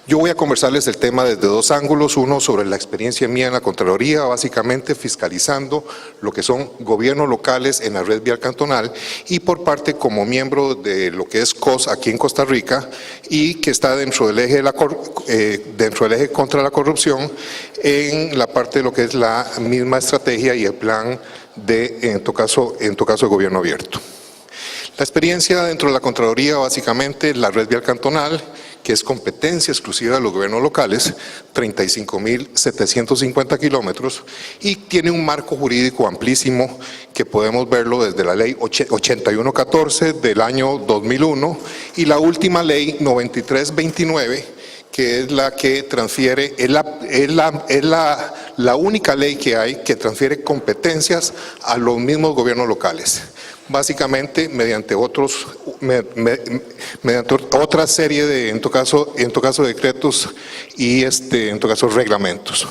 Yo voy a conversarles el tema desde dos ángulos: uno sobre la experiencia mía en la Contraloría, básicamente fiscalizando lo que son gobiernos locales en la red vial cantonal, y por parte como miembro de lo que es COS aquí en Costa Rica, y que está dentro del eje contra la corrupción, en la parte de lo que es la misma estrategia y el plan en tu caso de gobierno abierto. La experiencia dentro de la Contraloría, básicamente la red vial cantonal, que es competencia exclusiva de los gobiernos locales, 35.750 kilómetros, y tiene un marco jurídico amplísimo que podemos verlo desde la ley 8114 del año 2001 y la última ley 9329, que es la que transfiere, es la única ley que hay que transfiere competencias a los mismos gobiernos locales, básicamente mediante otra serie de, en todo caso decretos y en todo caso reglamentos.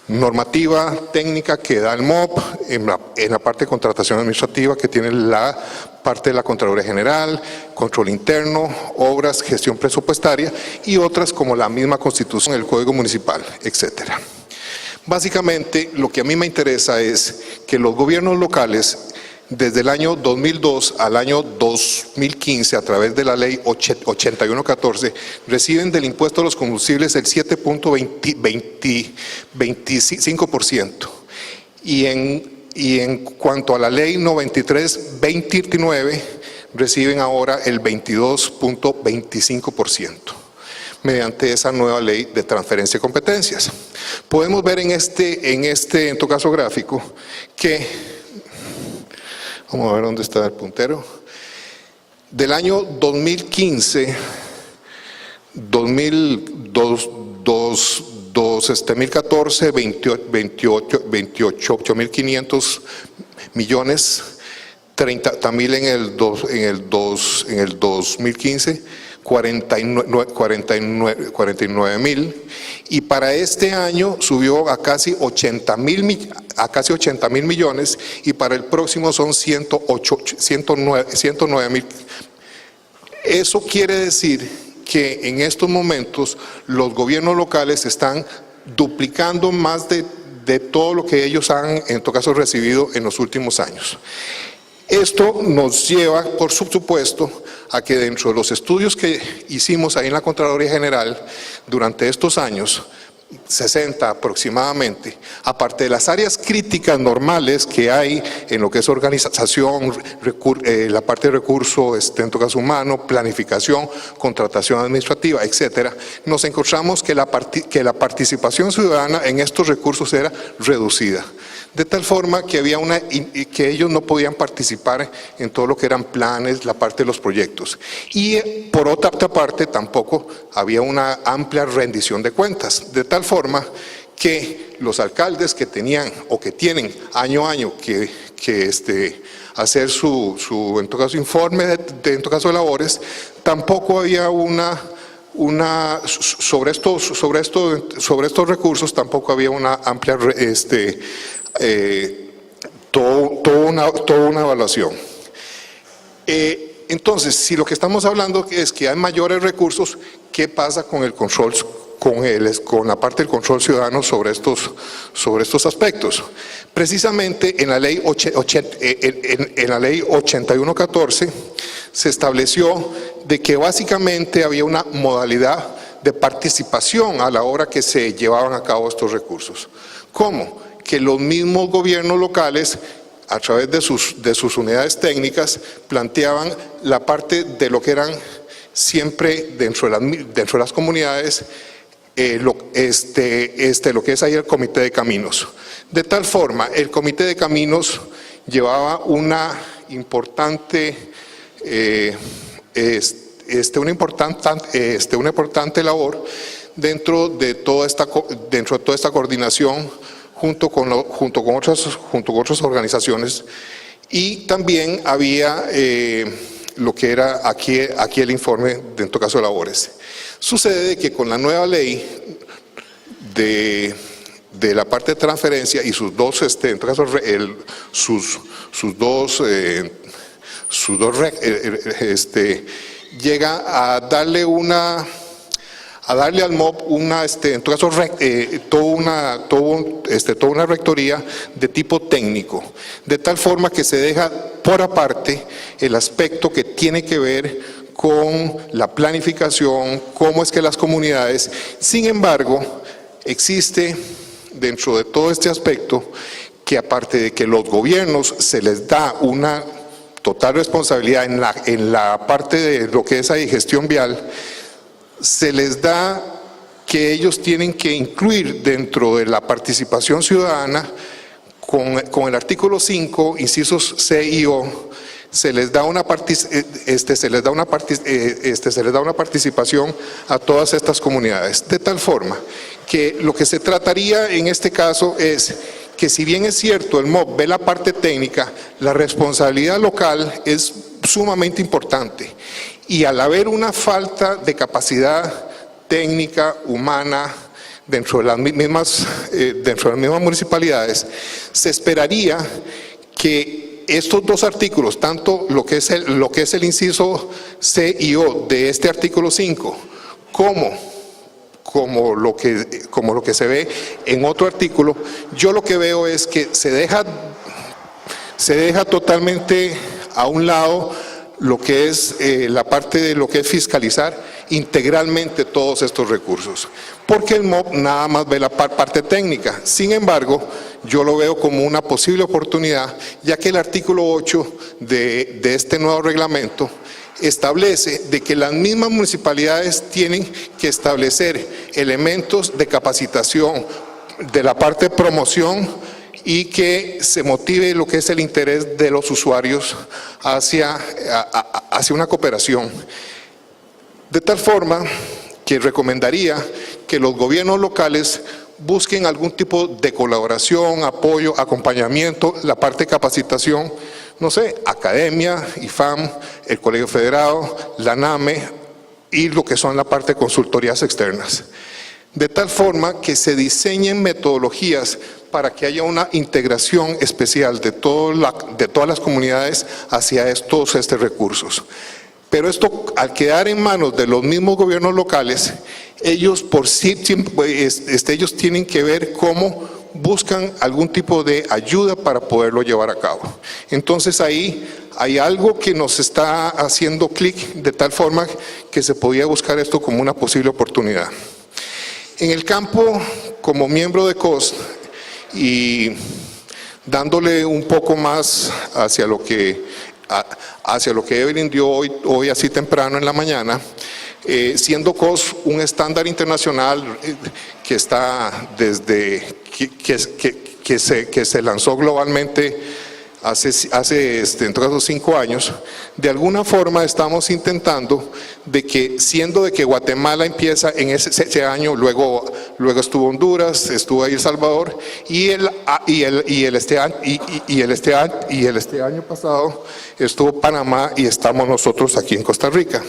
Normativa técnica que da el MOP en la parte de contratación administrativa, que tiene la parte de la Contraloría General, control interno, obras, gestión presupuestaria, y otras como la misma Constitución, el Código Municipal, etcétera. Básicamente, lo que a mí me interesa es que los gobiernos locales, desde el año 2002 al año 2015, a través de la ley 8114, reciben del impuesto a los combustibles el 7.25%. Y en cuanto a la ley 9329, reciben ahora el 22.25%. mediante esa nueva ley de transferencia de competencias. Podemos ver en todo caso gráfico que, vamos a ver dónde está el puntero, del año 2015, 2014, 28.500 millones, 30.000 en el 2015, 49.000, y para este año subió a casi 80.000 millones, y para el próximo son 109.000. Eso quiere decir que en estos momentos los gobiernos locales están duplicando más de todo lo que ellos han, en todo caso, recibido en los últimos años. Esto nos lleva, por supuesto, a que dentro de los estudios que hicimos ahí en la Contraloría General durante estos años, 60 aproximadamente, aparte de las áreas críticas normales que hay en lo que es organización, la parte de recursos, en todo caso humano, planificación, contratación administrativa, etcétera, nos encontramos que la participación ciudadana en estos recursos era reducida. De tal forma que que ellos no podían participar en todo lo que eran planes, la parte de los proyectos. Y por otra parte tampoco había una amplia rendición de cuentas, de tal forma que los alcaldes que tenían o que tienen año a año que hacer su en todo caso informe en todo caso de labores, tampoco había sobre estos recursos tampoco había una amplia toda una evaluación. Entonces, si lo que estamos hablando es que hay mayores recursos, ¿qué pasa con el control, con la parte del control ciudadano sobre estos aspectos? Precisamente en la ley 8114 se estableció de que básicamente había una modalidad de participación a la hora que se llevaban a cabo estos recursos. ¿Cómo? Que los mismos gobiernos locales, a través de sus unidades técnicas, planteaban la parte de lo que eran siempre dentro de las comunidades, lo que es ahí el Comité de Caminos. De tal forma, el Comité de Caminos llevaba una importante labor dentro de toda esta coordinación junto con otras organizaciones, y también había lo que era aquí el informe de en todo caso de labores. Sucede que con la nueva ley de la parte de transferencia y sus dos en todo caso llega a darle al MOP en todo caso, toda una rectoría de tipo técnico, de tal forma que se deja por aparte el aspecto que tiene que ver con la planificación, cómo es que las comunidades. Sin embargo, existe dentro de todo este aspecto que, aparte de que los gobiernos se les da una total responsabilidad en la parte de lo que es ahí gestión vial, se les da que ellos tienen que incluir dentro de la participación ciudadana, con el artículo 5, incisos C y O, se les da una participación a todas estas comunidades, de tal forma que lo que se trataría en este caso es que, si bien es cierto el MOP ve la parte técnica, la responsabilidad local es sumamente importante. Y al haber una falta de capacidad técnica, humana, dentro de las mismas municipalidades, se esperaría que estos dos artículos, tanto lo que es el inciso C y O de este artículo 5, como lo que se ve en otro artículo, yo lo que veo es que se deja totalmente a un lado lo que es la parte de lo que es fiscalizar integralmente todos estos recursos, porque el MOP nada más ve la parte técnica. Sin embargo, yo lo veo como una posible oportunidad, ya que el artículo 8 de este nuevo reglamento establece de que las mismas municipalidades tienen que establecer elementos de capacitación de la parte de promoción y que se motive lo que es el interés de los usuarios hacia una cooperación. De tal forma que recomendaría que los gobiernos locales busquen algún tipo de colaboración, apoyo, acompañamiento, la parte de capacitación, no sé, academia, IFAM, el Colegio Federado, la NAME y lo que son la parte de consultorías externas. De tal forma que se diseñen metodologías para que haya una integración especial de todas las comunidades hacia estos recursos. Pero esto, al quedar en manos de los mismos gobiernos locales, ellos ellos tienen que ver cómo buscan algún tipo de ayuda para poderlo llevar a cabo. Entonces ahí hay algo que nos está haciendo clic, de tal forma que se podía buscar esto como una posible oportunidad. En el campo, como miembro de COS y dándole un poco más hacia lo que Evelyn dio hoy así temprano en la mañana, siendo COS un estándar internacional que está desde que se lanzó globalmente hace en todo caso 5 años, de alguna forma estamos intentando de que, siendo de que Guatemala empieza en ese año, luego estuvo Honduras, estuvo ahí El Salvador, y este año pasado estuvo Panamá y estamos nosotros aquí en Costa Rica.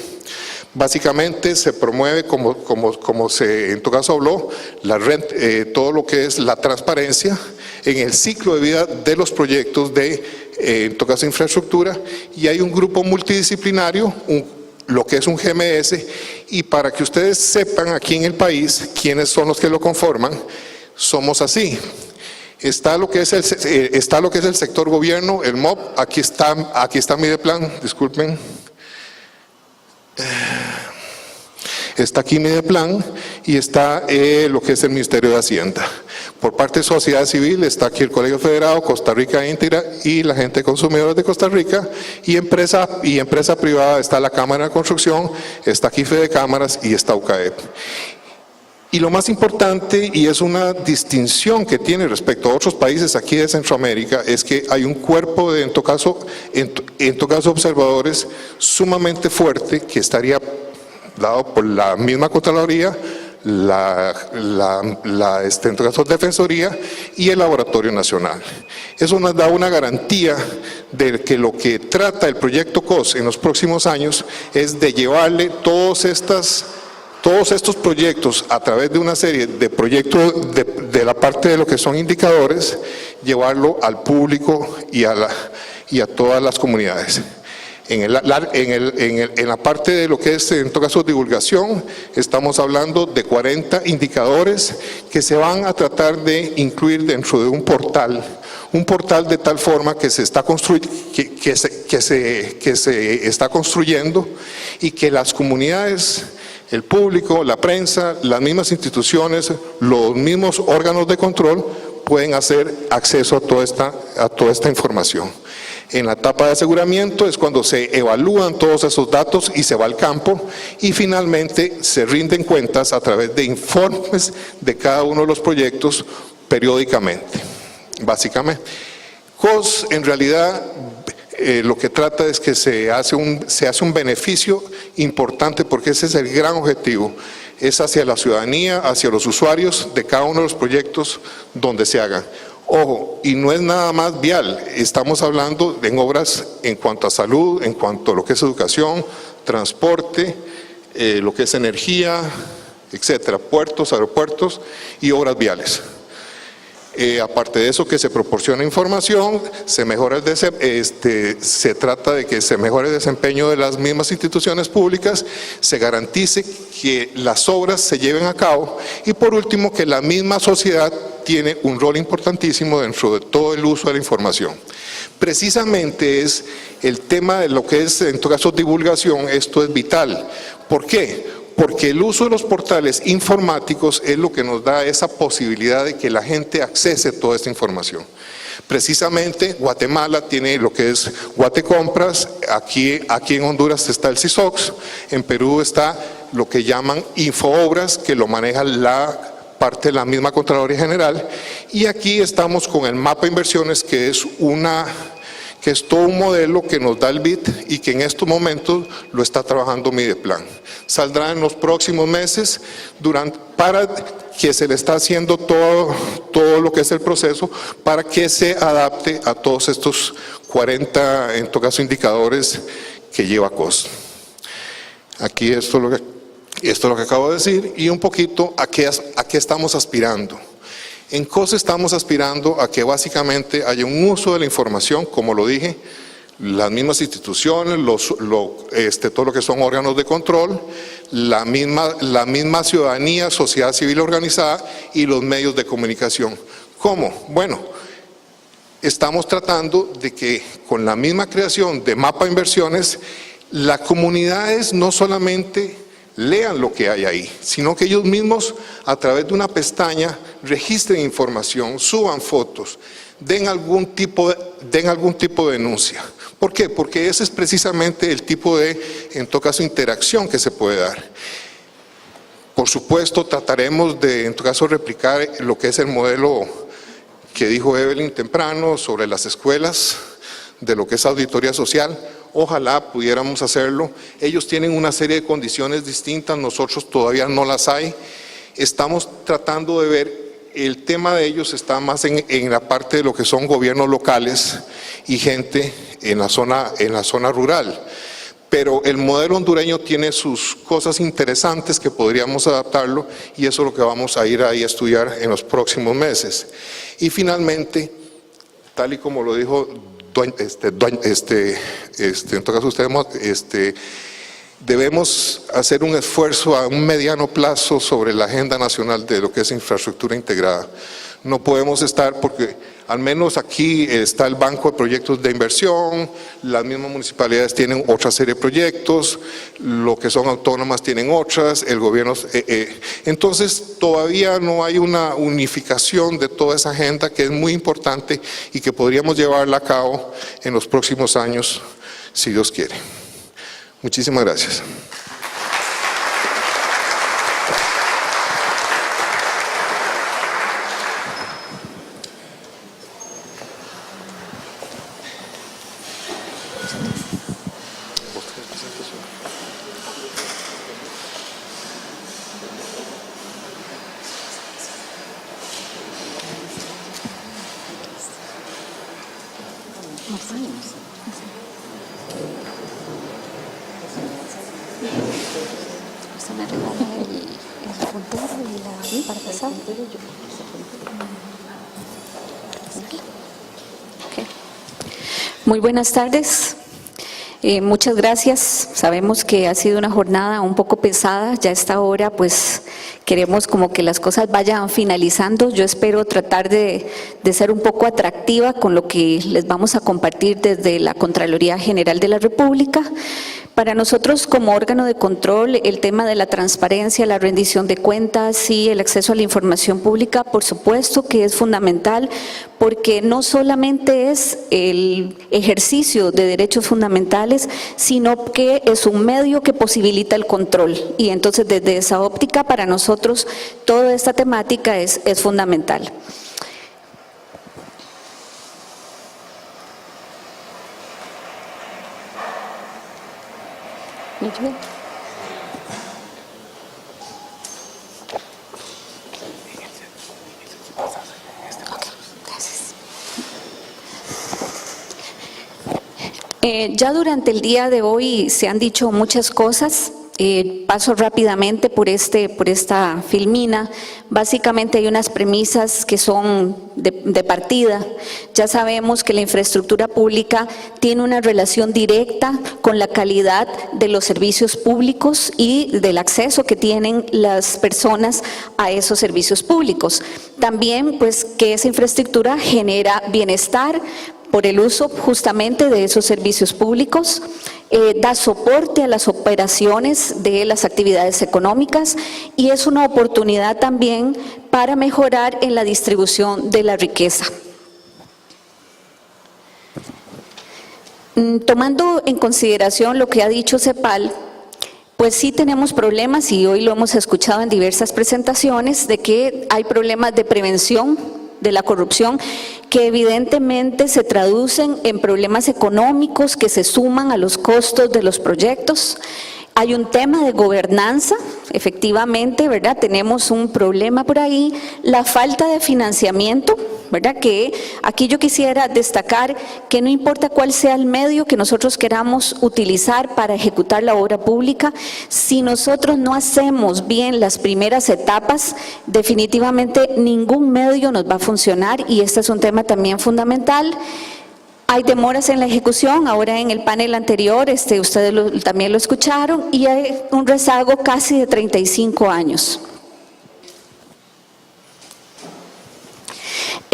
Básicamente se promueve, como se en todo caso habló, todo lo que es la transparencia en el ciclo de vida de los proyectos en todo caso infraestructura, y hay un grupo multidisciplinario, lo que es un GMS, y para que ustedes sepan aquí en el país quiénes son los que lo conforman, somos así. Está lo que es el sector gobierno, el MOB, aquí está Mideplan, disculpen. Está aquí Mideplan y está lo que es el Ministerio de Hacienda. Por parte de sociedad civil está aquí el Colegio Federado, Costa Rica Íntegra y la gente de consumidores de Costa Rica, y empresa privada está la Cámara de Construcción, está aquí Fede Cámaras y está UCAEP. Y lo más importante, y es una distinción que tiene respecto a otros países aquí de Centroamérica, es que hay un cuerpo de, en todo caso observadores sumamente fuerte, que estaría dado por la misma Contraloría, en todo caso Defensoría y el Laboratorio Nacional. Eso nos da una garantía de que lo que trata el proyecto COS en los próximos años es de llevarle todos estos proyectos a través de una serie de proyectos de la parte de lo que son indicadores, llevarlo al público y a todas las comunidades. En la parte de lo que es, en todo caso, divulgación, estamos hablando de 40 indicadores que se van a tratar de incluir dentro de un portal de tal forma que se está construyendo, y que las comunidades, el público, la prensa, las mismas instituciones, los mismos órganos de control pueden hacer acceso a toda esta información. En la etapa de aseguramiento es cuando se evalúan todos esos datos y se va al campo, y finalmente se rinden cuentas a través de informes de cada uno de los proyectos periódicamente. Básicamente, COS en realidad lo que trata es que se hace un beneficio importante, porque ese es el gran objetivo, es hacia la ciudadanía, hacia los usuarios de cada uno de los proyectos donde se hagan. Ojo, y no es nada más vial, estamos hablando en obras en cuanto a salud, en cuanto a lo que es educación, transporte, lo que es energía, etcétera, puertos, aeropuertos y obras viales. Aparte de eso, que se proporciona información, se trata de que se mejore el desempeño de las mismas instituciones públicas, se garantice que las obras se lleven a cabo, y por último, que la misma sociedad tiene un rol importantísimo dentro de todo el uso de la información. Precisamente es el tema de lo que es, en todo caso, divulgación. Esto es vital. ¿Por qué? Porque el uso de los portales informáticos es lo que nos da esa posibilidad de que la gente accese toda esta información. Precisamente Guatemala tiene lo que es Guatecompras, aquí en Honduras está el CISOX, en Perú está lo que llaman Infoobras, que lo maneja la parte de la misma Contraloría General, y aquí estamos con el mapa de inversiones, que es todo un modelo que nos da el BID y que en estos momentos lo está trabajando Mideplan. Saldrá en los próximos meses para que se le está haciendo todo lo que es el proceso para que se adapte a todos estos 40, en todo caso, indicadores que lleva COS. Aquí esto es lo que acabo de decir, y un poquito a qué estamos aspirando. En COS estamos aspirando a que básicamente haya un uso de la información, como lo dije, las mismas instituciones, todo lo que son órganos de control, la misma ciudadanía, sociedad civil organizada y los medios de comunicación. ¿Cómo? Bueno, estamos tratando de que con la misma creación de mapa de inversiones, las comunidades no solamente lean lo que hay ahí, sino que ellos mismos a través de una pestaña registren información, suban fotos, den algún tipo de denuncia. ¿Por qué? Porque ese es precisamente el tipo de, en todo caso, interacción que se puede dar. Por supuesto, trataremos de, en todo caso, replicar lo que es el modelo que dijo Evelyn temprano sobre las escuelas, de lo que es auditoría social. Ojalá pudiéramos hacerlo. Ellos tienen una serie de condiciones distintas, nosotros todavía no las hay. Estamos tratando de ver, el tema de ellos está más en la parte de lo que son gobiernos locales y gente en la zona rural. Pero el modelo hondureño tiene sus cosas interesantes que podríamos adaptarlo y eso es lo que vamos a ir ahí a estudiar en los próximos meses. Y finalmente, tal y como lo dijo en todo caso ustedes, debemos hacer un esfuerzo a un mediano plazo sobre la agenda nacional de lo que es infraestructura integrada. No podemos estar, porque al menos aquí está el Banco de Proyectos de Inversión, las mismas municipalidades tienen otra serie de proyectos, lo que son autónomas tienen otras, el gobierno… entonces todavía no hay una unificación de toda esa agenda que es muy importante y que podríamos llevarla a cabo en los próximos años, si Dios quiere. Muchísimas gracias. Muy buenas tardes. Muchas gracias. Sabemos que ha sido una jornada un poco pesada. Ya a esta hora pues queremos como que las cosas vayan finalizando. Yo espero tratar de ser un poco atractiva con lo que les vamos a compartir desde la Contraloría General de la República. Para nosotros como órgano de control, el tema de la transparencia, la rendición de cuentas y el acceso a la información pública, por supuesto que es fundamental, porque no solamente es el ejercicio de derechos fundamentales, sino que es un medio que posibilita el control. Y entonces desde esa óptica para nosotros toda esta temática es fundamental. Ya durante el día de hoy se han dicho muchas cosas. Paso rápidamente por esta filmina. Básicamente hay unas premisas que son de partida. Ya sabemos que la infraestructura pública tiene una relación directa con la calidad de los servicios públicos y del acceso que tienen las personas a esos servicios públicos. También pues que esa infraestructura genera bienestar por el uso justamente de esos servicios públicos, da soporte a las operaciones de las actividades económicas y es una oportunidad también para mejorar en la distribución de la riqueza. Tomando en consideración lo que ha dicho CEPAL, pues sí tenemos problemas y hoy lo hemos escuchado en diversas presentaciones de que hay problemas de prevención de la corrupción que evidentemente se traducen en problemas económicos que se suman a los costos de los proyectos. Hay un tema de gobernanza, efectivamente, ¿verdad? Tenemos un problema por ahí, la falta de financiamiento, ¿verdad? Que aquí yo quisiera destacar que no importa cuál sea el medio que nosotros queramos utilizar para ejecutar la obra pública, si nosotros no hacemos bien las primeras etapas, definitivamente ningún medio nos va a funcionar y este es un tema también fundamental. Hay demoras en la ejecución, ahora en el panel anterior ustedes también lo escucharon, y hay un rezago casi de 35 años.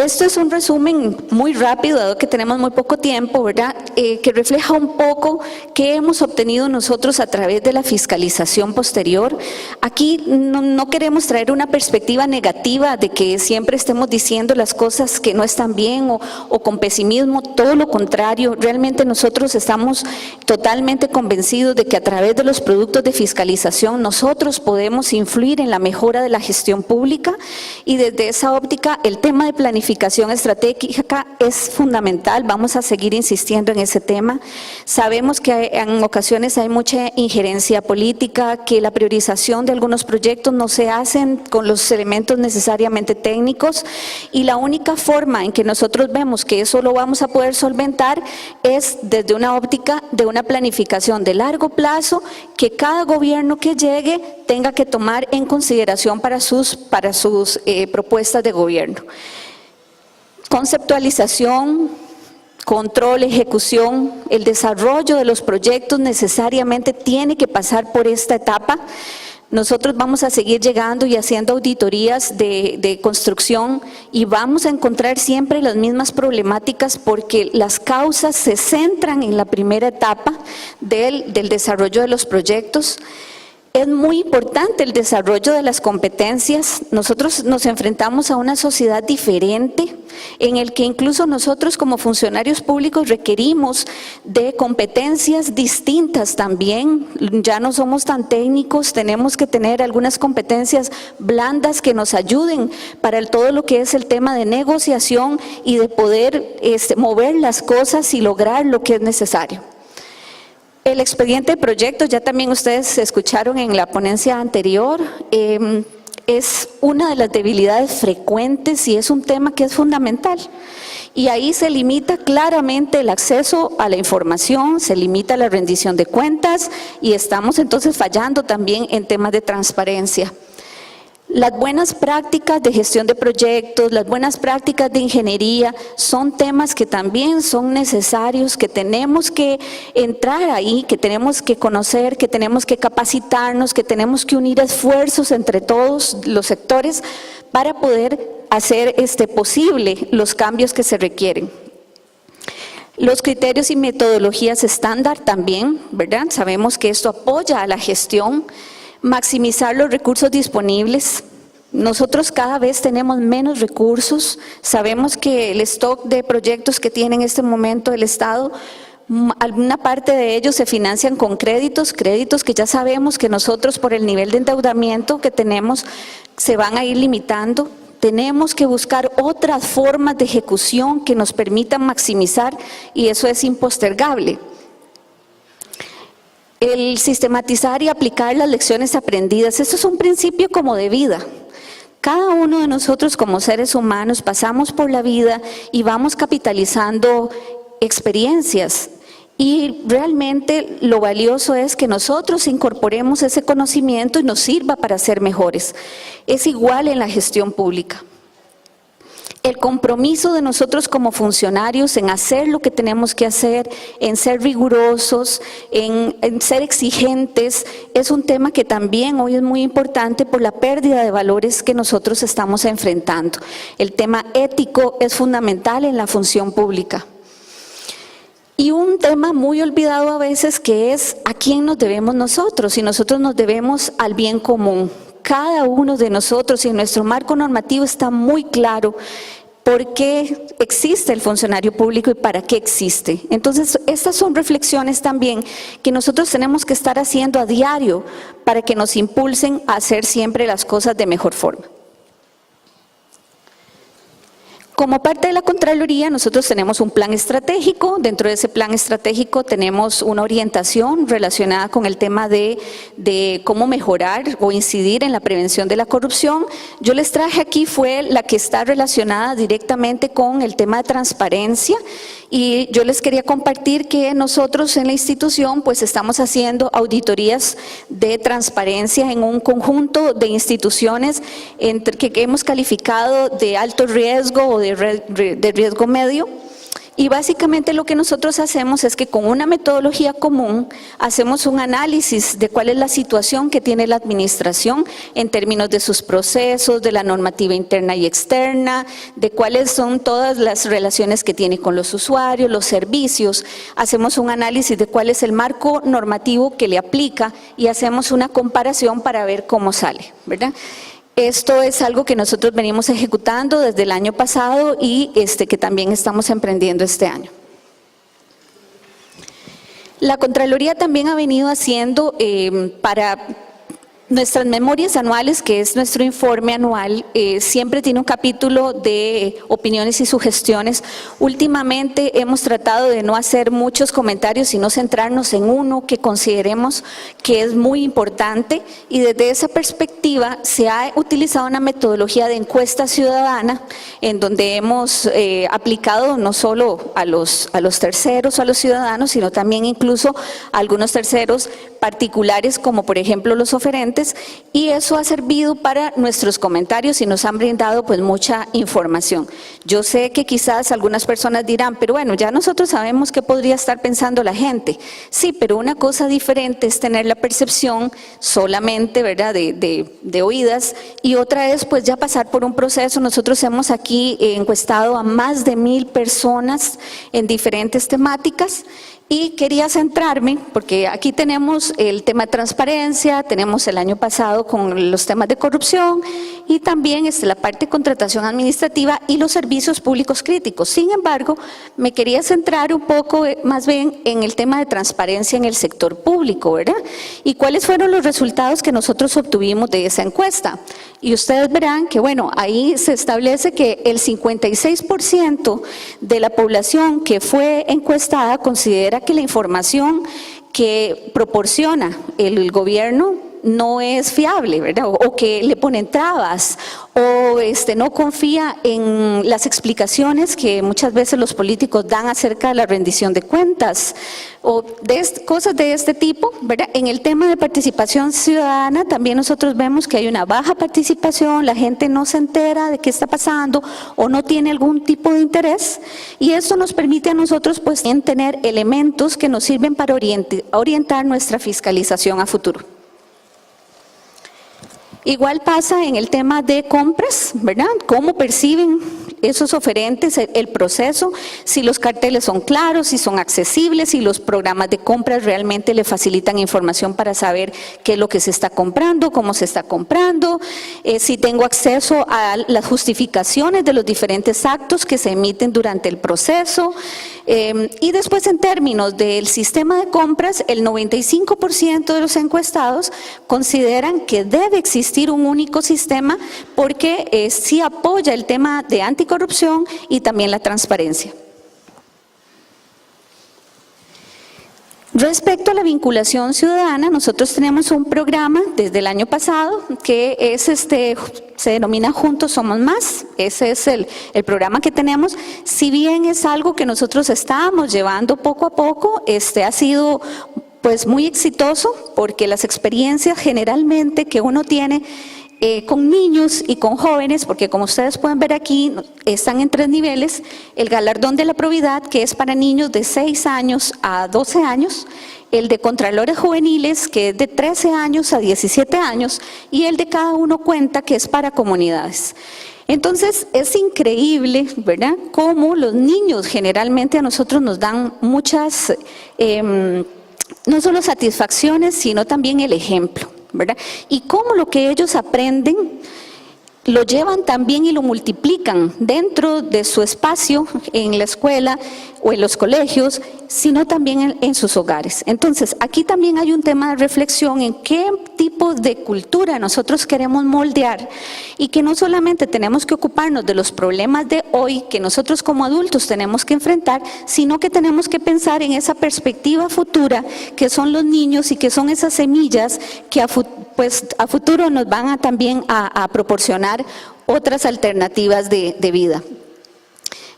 Esto es un resumen muy rápido, dado que tenemos muy poco tiempo, ¿verdad? Que refleja un poco qué hemos obtenido nosotros a través de la fiscalización posterior. Aquí no queremos traer una perspectiva negativa de que siempre estemos diciendo las cosas que no están bien o con pesimismo, todo lo contrario. Realmente nosotros estamos totalmente convencidos de que a través de los productos de fiscalización nosotros podemos influir en la mejora de la gestión pública, y desde esa óptica el tema de planificación estratégica es fundamental. Vamos a seguir insistiendo en ese tema. Sabemos que en ocasiones hay mucha injerencia política, que la priorización de algunos proyectos no se hacen con los elementos necesariamente técnicos, y la única forma en que nosotros vemos que eso lo vamos a poder solventar es desde una óptica de una planificación de largo plazo que cada gobierno que llegue tenga que tomar en consideración para sus propuestas de gobierno. Conceptualización, control, ejecución, el desarrollo de los proyectos necesariamente tiene que pasar por esta etapa. Nosotros vamos a seguir llegando y haciendo auditorías de construcción, y vamos a encontrar siempre las mismas problemáticas porque las causas se centran en la primera etapa del desarrollo de los proyectos. Es muy importante el desarrollo de las competencias. Nosotros nos enfrentamos a una sociedad diferente en el que incluso nosotros como funcionarios públicos requerimos de competencias distintas también. Ya no somos tan técnicos, tenemos que tener algunas competencias blandas que nos ayuden para todo lo que es el tema de negociación y de poder mover las cosas y lograr lo que es necesario. El expediente de proyectos, ya también ustedes escucharon en la ponencia anterior, es una de las debilidades frecuentes y es un tema que es fundamental. Y ahí se limita claramente el acceso a la información, se limita la rendición de cuentas y estamos entonces fallando también en temas de transparencia. Las buenas prácticas de gestión de proyectos, las buenas prácticas de ingeniería son temas que también son necesarios, que tenemos que entrar ahí, que tenemos que conocer, que tenemos que capacitarnos, que tenemos que unir esfuerzos entre todos los sectores para poder hacer posible los cambios que se requieren. Los criterios y metodologías estándar también, ¿verdad? Sabemos que esto apoya a la gestión. Maximizar los recursos disponibles. Nosotros cada vez tenemos menos recursos. Sabemos que el stock de proyectos que tiene en este momento el Estado, alguna parte de ellos se financian con créditos que ya sabemos que nosotros por el nivel de endeudamiento que tenemos se van a ir limitando. Tenemos que buscar otras formas de ejecución que nos permitan maximizar, y eso es impostergable. El sistematizar y aplicar las lecciones aprendidas, esto es un principio como de vida. Cada uno de nosotros como seres humanos pasamos por la vida y vamos capitalizando experiencias, y realmente lo valioso es que nosotros incorporemos ese conocimiento y nos sirva para ser mejores. Es igual en la gestión pública. El compromiso de nosotros como funcionarios en hacer lo que tenemos que hacer, en ser rigurosos, en ser exigentes, es un tema que también hoy es muy importante por la pérdida de valores que nosotros estamos enfrentando. El tema ético es fundamental en la función pública. Y un tema muy olvidado a veces, que es a quién nos debemos nosotros, y nosotros nos debemos al bien común. Cada uno de nosotros, y en nuestro marco normativo está muy claro por qué existe el funcionario público y para qué existe. Entonces, estas son reflexiones también que nosotros tenemos que estar haciendo a diario para que nos impulsen a hacer siempre las cosas de mejor forma. Como parte de la Contraloría, nosotros tenemos un plan estratégico. Dentro de ese plan estratégico tenemos una orientación relacionada con el tema de cómo mejorar o incidir en la prevención de la corrupción. Yo les traje aquí fue la que está relacionada directamente con el tema de transparencia, y yo les quería compartir que nosotros en la institución pues estamos haciendo auditorías de transparencia en un conjunto de instituciones que hemos calificado de alto riesgo o de riesgo medio, Y básicamente lo que nosotros hacemos es que con una metodología común hacemos un análisis de cuál es la situación que tiene la administración en términos de sus procesos, de la normativa interna y externa, de cuáles son todas las relaciones que tiene con los usuarios, los servicios. Hacemos un análisis de cuál es el marco normativo que le aplica y hacemos una comparación para ver cómo sale, ¿verdad? Esto es algo que nosotros venimos ejecutando desde el año pasado y que también estamos emprendiendo este año. La Contraloría también ha venido haciendo para nuestras memorias anuales, que es nuestro informe anual, siempre tiene un capítulo de opiniones y sugestiones. Últimamente hemos tratado de no hacer muchos comentarios, sino centrarnos en uno que consideremos que es muy importante, y desde esa perspectiva se ha utilizado una metodología de encuesta ciudadana en donde hemos aplicado no solo a los terceros o a los ciudadanos, sino también incluso a algunos terceros particulares, como por ejemplo los oferentes, y eso ha servido para nuestros comentarios y nos han brindado pues mucha información. Yo sé que quizás algunas personas dirán, pero bueno, ya nosotros sabemos qué podría estar pensando la gente. Sí, pero una cosa diferente es tener la percepción solamente, ¿verdad?, de oídas, y otra es pues ya pasar por un proceso. Nosotros hemos aquí encuestado a más de 1000 personas en diferentes temáticas. Y quería centrarme, porque aquí tenemos el tema de transparencia, tenemos el año pasado con los temas de corrupción y también la parte de contratación administrativa y los servicios públicos críticos. Sin embargo, me quería centrar un poco más bien en el tema de transparencia en el sector público, ¿verdad? Y cuáles fueron los resultados que nosotros obtuvimos de esa encuesta. Y ustedes verán que, bueno, ahí se establece que el 56% de la población que fue encuestada considera que la información que proporciona el gobierno no es fiable, ¿verdad? O que le ponen trabas, o no confía en las explicaciones que muchas veces los políticos dan acerca de la rendición de cuentas, o cosas de este tipo, ¿verdad? En el tema de participación ciudadana también nosotros vemos que hay una baja participación, la gente no se entera de qué está pasando o no tiene algún tipo de interés, y esto nos permite a nosotros pues tener elementos que nos sirven para orientar nuestra fiscalización a futuro. Igual pasa en el tema de compras, ¿verdad? ¿Cómo perciben esos oferentes el proceso? Si los carteles son claros, si son accesibles, si los programas de compras realmente le facilitan información para saber qué es lo que se está comprando, cómo se está comprando, si tengo acceso a las justificaciones de los diferentes actos que se emiten durante el proceso. Y después, en términos del sistema de compras, el 95% de los encuestados consideran que debe existir un único sistema porque sí apoya el tema de anticorrupción y también la transparencia. Respecto a la vinculación ciudadana, nosotros tenemos un programa desde el año pasado que es se denomina Juntos Somos Más. Ese es el programa que tenemos. Si bien es algo que nosotros estábamos llevando poco a poco, ha sido pues muy exitoso, porque las experiencias generalmente que uno tiene con niños y con jóvenes, porque como ustedes pueden ver aquí, están en 3 niveles: el galardón de la probidad, que es para niños de 6 años a 12 años, el de contralores juveniles, que es de 13 años a 17 años, y el de Cada Uno Cuenta, que es para comunidades. Entonces, es increíble, ¿verdad?, cómo los niños generalmente a nosotros nos dan muchas, no solo satisfacciones, sino también el ejemplo, ¿verdad? Y cómo lo que ellos aprenden lo llevan también y lo multiplican dentro de su espacio en la escuela o en los colegios, sino también en sus hogares. Entonces, aquí también hay un tema de reflexión en qué tipo de cultura nosotros queremos moldear, y que no solamente tenemos que ocuparnos de los problemas de hoy que nosotros como adultos tenemos que enfrentar, sino que tenemos que pensar en esa perspectiva futura que son los niños y que son esas semillas que a futuro nos van también a proporcionar otras alternativas de vida.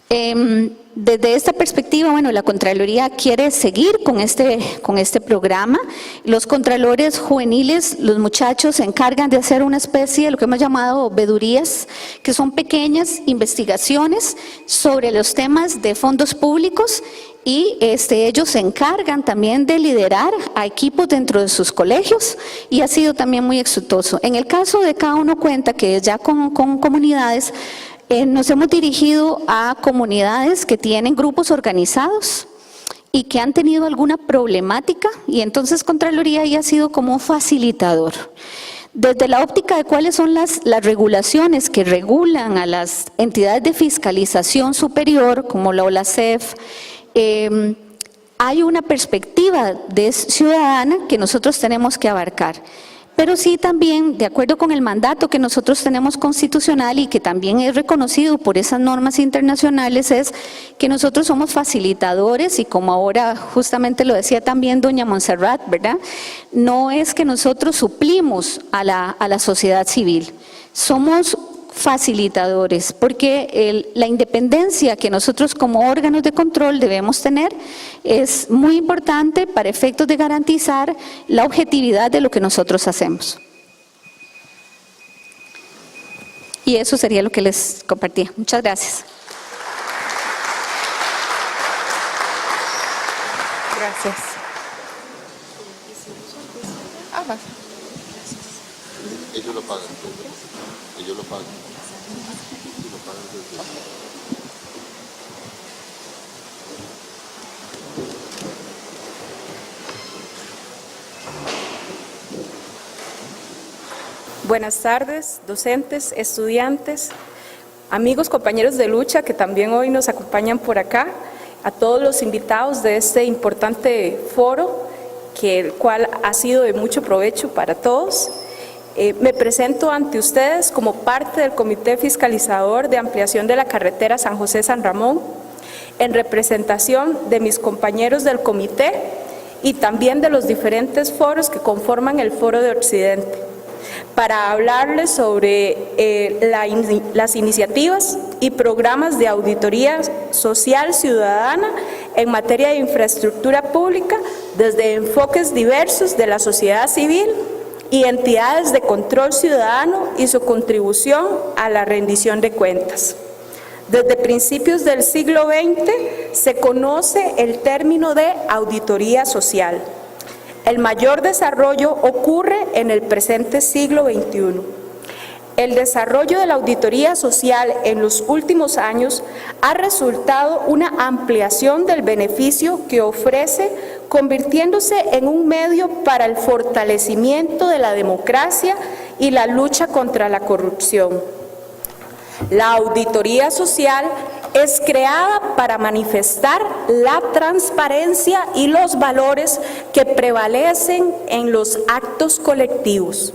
Desde esta perspectiva, bueno, la Contraloría quiere seguir con este programa. Los contralores juveniles, los muchachos, se encargan de hacer una especie de lo que hemos llamado vedurías, que son pequeñas investigaciones sobre los temas de fondos públicos, y ellos se encargan también de liderar a equipos dentro de sus colegios, y ha sido también muy exitoso. En el caso de Cada Uno Cuenta, que es ya con comunidades, nos hemos dirigido a comunidades que tienen grupos organizados y que han tenido alguna problemática, y entonces Contraloría ya ha sido como un facilitador. Desde la óptica de cuáles son las regulaciones que regulan a las entidades de fiscalización superior, como la OLACEF, hay una perspectiva ciudadana que nosotros tenemos que abarcar. Pero sí también, de acuerdo con el mandato que nosotros tenemos constitucional y que también es reconocido por esas normas internacionales, es que nosotros somos facilitadores, y como ahora justamente lo decía también doña Montserrat, ¿verdad? No es que nosotros suplimos a la sociedad civil, somos facilitadores, porque la independencia que nosotros como órganos de control debemos tener es muy importante para efectos de garantizar la objetividad de lo que nosotros hacemos. Y eso sería lo que les compartía. Muchas gracias. Gracias. Ellos lo pagan. Ellos lo pagan. Buenas tardes, docentes, estudiantes, amigos, compañeros de lucha que también hoy nos acompañan por acá, a todos los invitados de este importante foro, el cual ha sido de mucho provecho para todos. Me presento ante ustedes como parte del Comité Fiscalizador de Ampliación de la Carretera San José-San Ramón, en representación de mis compañeros del comité y también de los diferentes foros que conforman el Foro de Occidente, para hablarles sobre las iniciativas y programas de auditoría social ciudadana en materia de infraestructura pública desde enfoques diversos de la sociedad civil y entidades de control ciudadano y su contribución a la rendición de cuentas. Desde principios del siglo XX se conoce el término de auditoría social. El mayor desarrollo ocurre en el presente siglo XXI. El desarrollo de la auditoría social en los últimos años ha resultado una ampliación del beneficio que ofrece, convirtiéndose en un medio para el fortalecimiento de la democracia y la lucha contra la corrupción. La auditoría social es creada para manifestar la transparencia y los valores que prevalecen en los actos colectivos.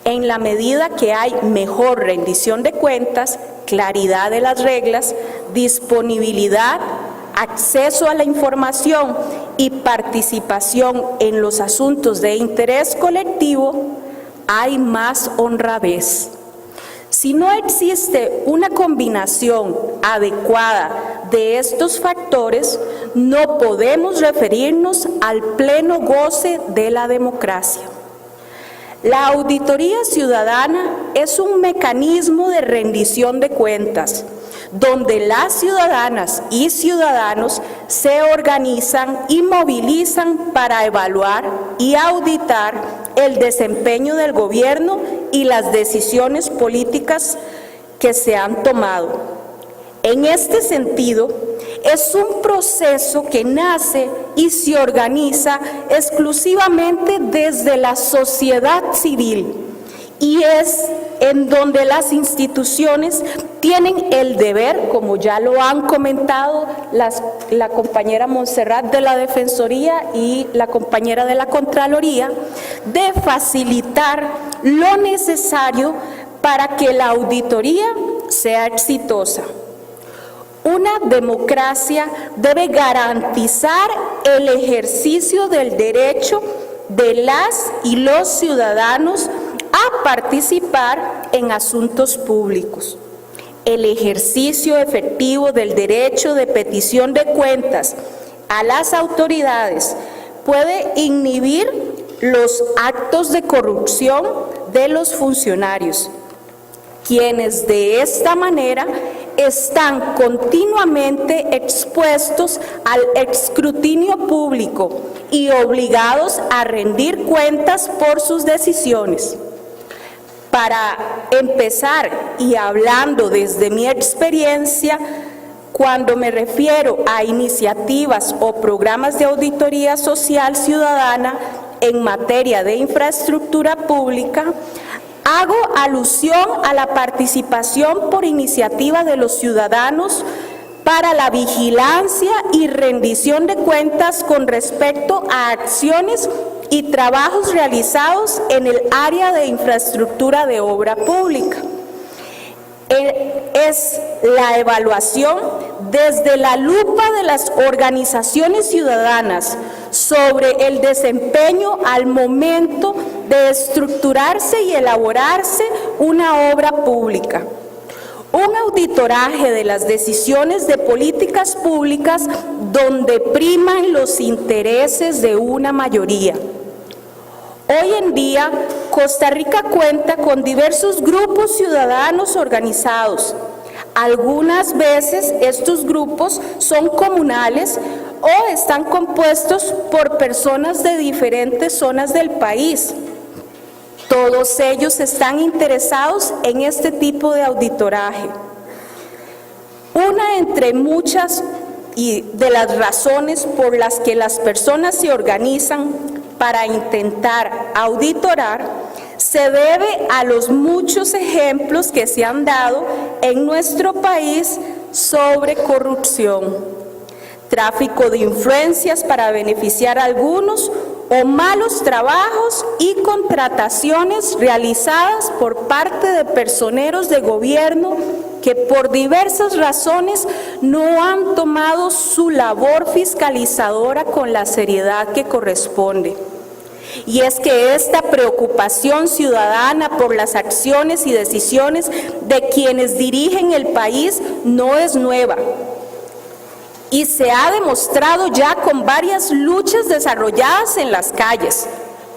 En la medida que hay mejor rendición de cuentas, claridad de las reglas, disponibilidad, acceso a la información y participación en los asuntos de interés colectivo, hay más honradez. Si no existe una combinación adecuada de estos factores, no podemos referirnos al pleno goce de la democracia. La auditoría ciudadana es un mecanismo de rendición de cuentas, donde las ciudadanas y ciudadanos se organizan y movilizan para evaluar y auditar el desempeño del gobierno y las decisiones políticas que se han tomado. En este sentido, es un proceso que nace y se organiza exclusivamente desde la sociedad civil, y es en donde las instituciones tienen el deber, como ya lo han comentado la compañera Montserrat de la Defensoría y la compañera de la Contraloría, de facilitar lo necesario para que la auditoría sea exitosa. Una democracia debe garantizar el ejercicio del derecho de las y los ciudadanos a participar en asuntos públicos. el ejercicio efectivo del derecho de petición de cuentas a las autoridades puede inhibir los actos de corrupción de los funcionarios, quienes de esta manera están continuamente expuestos al escrutinio público y obligados a rendir cuentas por sus decisiones. Para empezar, y hablando desde mi experiencia, cuando me refiero a iniciativas o programas de auditoría social ciudadana en materia de infraestructura pública, hago alusión a la participación por iniciativa de los ciudadanos para la vigilancia y rendición de cuentas con respecto a acciones y trabajos realizados en el área de infraestructura de obra pública. Es la evaluación desde la lupa de las organizaciones ciudadanas sobre el desempeño al momento de estructurarse y elaborarse una obra pública. Un auditoraje de las decisiones de políticas públicas donde priman los intereses de una mayoría. Hoy en día, Costa Rica cuenta con diversos grupos ciudadanos organizados. Algunas veces estos grupos son comunales o están compuestos por personas de diferentes zonas del país. Todos ellos están interesados en este tipo de auditoraje. Una entre muchas y de las razones por las que las personas se organizan para intentar auditorar se debe a los muchos ejemplos que se han dado en nuestro país sobre corrupción, tráfico de influencias para beneficiar a algunos o malos trabajos y contrataciones realizadas por parte de personeros de gobierno que por diversas razones no han tomado su labor fiscalizadora con la seriedad que corresponde. Y es que esta preocupación ciudadana por las acciones y decisiones de quienes dirigen el país no es nueva. Y se ha demostrado ya con varias luchas desarrolladas en las calles.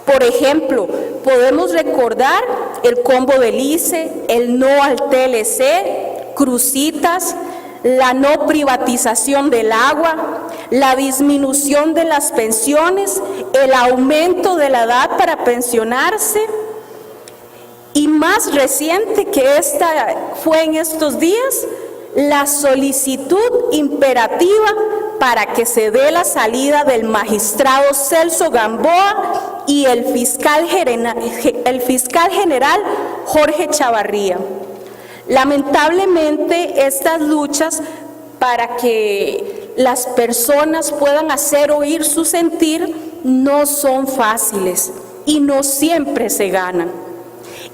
Por ejemplo, podemos recordar el combo del ICE, el no al TLC, Crucitas, la no privatización del agua, la disminución de las pensiones, el aumento de la edad para pensionarse. Y más reciente que esta fue en estos días, la solicitud imperativa para que se dé la salida del magistrado Celso Gamboa y el fiscal general Jorge Chavarría. Lamentablemente, estas luchas para que las personas puedan hacer oír su sentir no son fáciles y no siempre se ganan.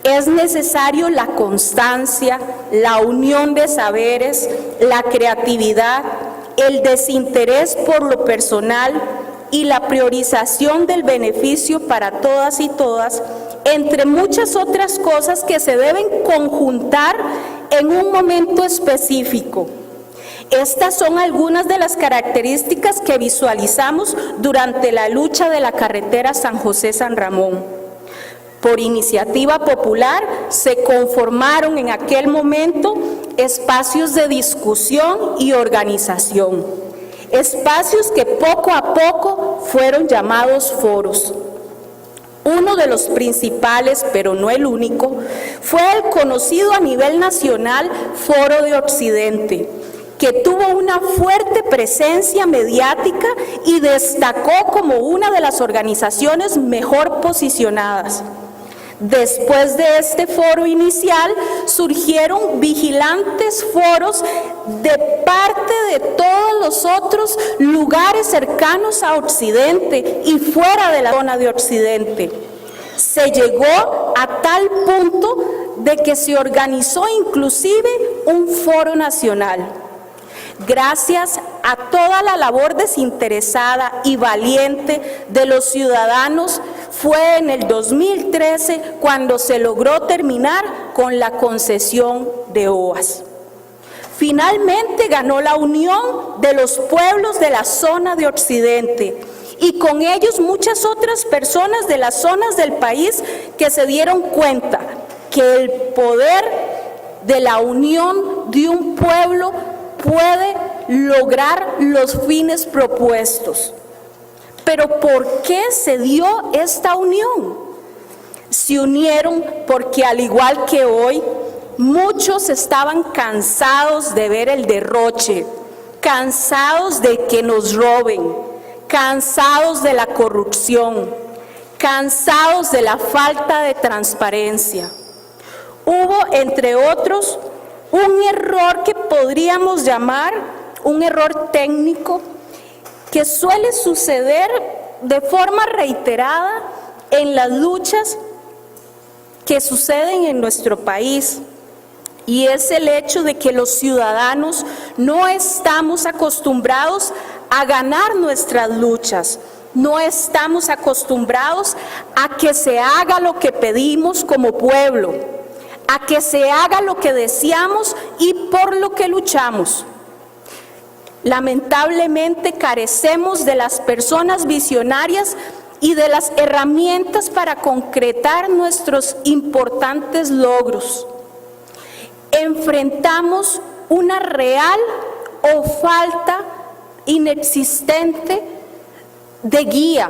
Es necesario la constancia, la unión de saberes, la creatividad, el desinterés por lo personal y la priorización del beneficio para todas y todas, entre muchas otras cosas que se deben conjuntar en un momento específico. Estas son algunas de las características que visualizamos durante la lucha de la carretera San José-San Ramón. Por iniciativa popular se conformaron en aquel momento espacios de discusión y organización, espacios que poco a poco fueron llamados foros. Uno de los principales, pero no el único, fue el conocido a nivel nacional Foro de Occidente, que tuvo una fuerte presencia mediática y destacó como una de las organizaciones mejor posicionadas. Después de este foro inicial, surgieron vigilantes foros de parte de todos los otros lugares cercanos a Occidente y fuera de la zona de Occidente. Se llegó a tal punto de que se organizó inclusive un foro nacional. Gracias a toda la labor desinteresada y valiente de los ciudadanos, fue en el 2013 cuando se logró terminar con la concesión de OAS. Finalmente ganó la unión de los pueblos de la zona de Occidente y con ellos muchas otras personas de las zonas del país que se dieron cuenta que el poder de la unión de un pueblo puede lograr los fines propuestos. Pero ¿por qué se dio esta unión? Se unieron porque, al igual que hoy, muchos estaban cansados de ver el derroche, cansados de que nos roben, cansados de la corrupción, cansados de la falta de transparencia. Hubo, entre otros, un error que podríamos llamar un error técnico que suele suceder de forma reiterada en las luchas que suceden en nuestro país, y es el hecho de que los ciudadanos no estamos acostumbrados a ganar nuestras luchas, no estamos acostumbrados a que se haga lo que pedimos como pueblo, a que se haga lo que deseamos y por lo que luchamos. Lamentablemente carecemos de las personas visionarias y de las herramientas para concretar nuestros importantes logros. Enfrentamos una real o falta inexistente de guía,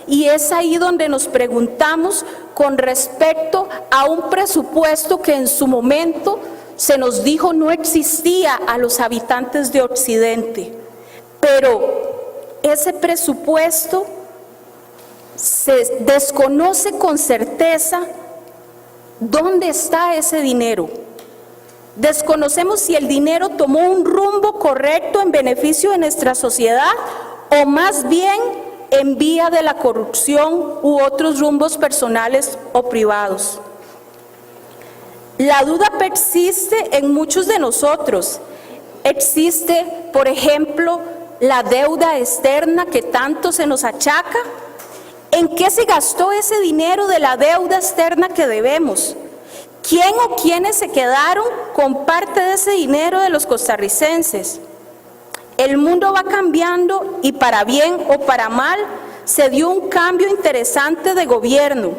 y es ahí donde nos preguntamos con respecto a un presupuesto que en su momento se nos dijo no existía a los habitantes de Occidente, pero ese presupuesto se desconoce con certeza dónde está ese dinero. Desconocemos si el dinero tomó un rumbo correcto en beneficio de nuestra sociedad o más bien en vía de la corrupción u otros rumbos personales o privados. La duda persiste en muchos de nosotros. Existe, por ejemplo, la deuda externa que tanto se nos achaca. ¿En qué se gastó ese dinero de la deuda externa que debemos? ¿Quién o quiénes se quedaron con parte de ese dinero de los costarricenses? El mundo va cambiando y, para bien o para mal, se dio un cambio interesante de gobierno,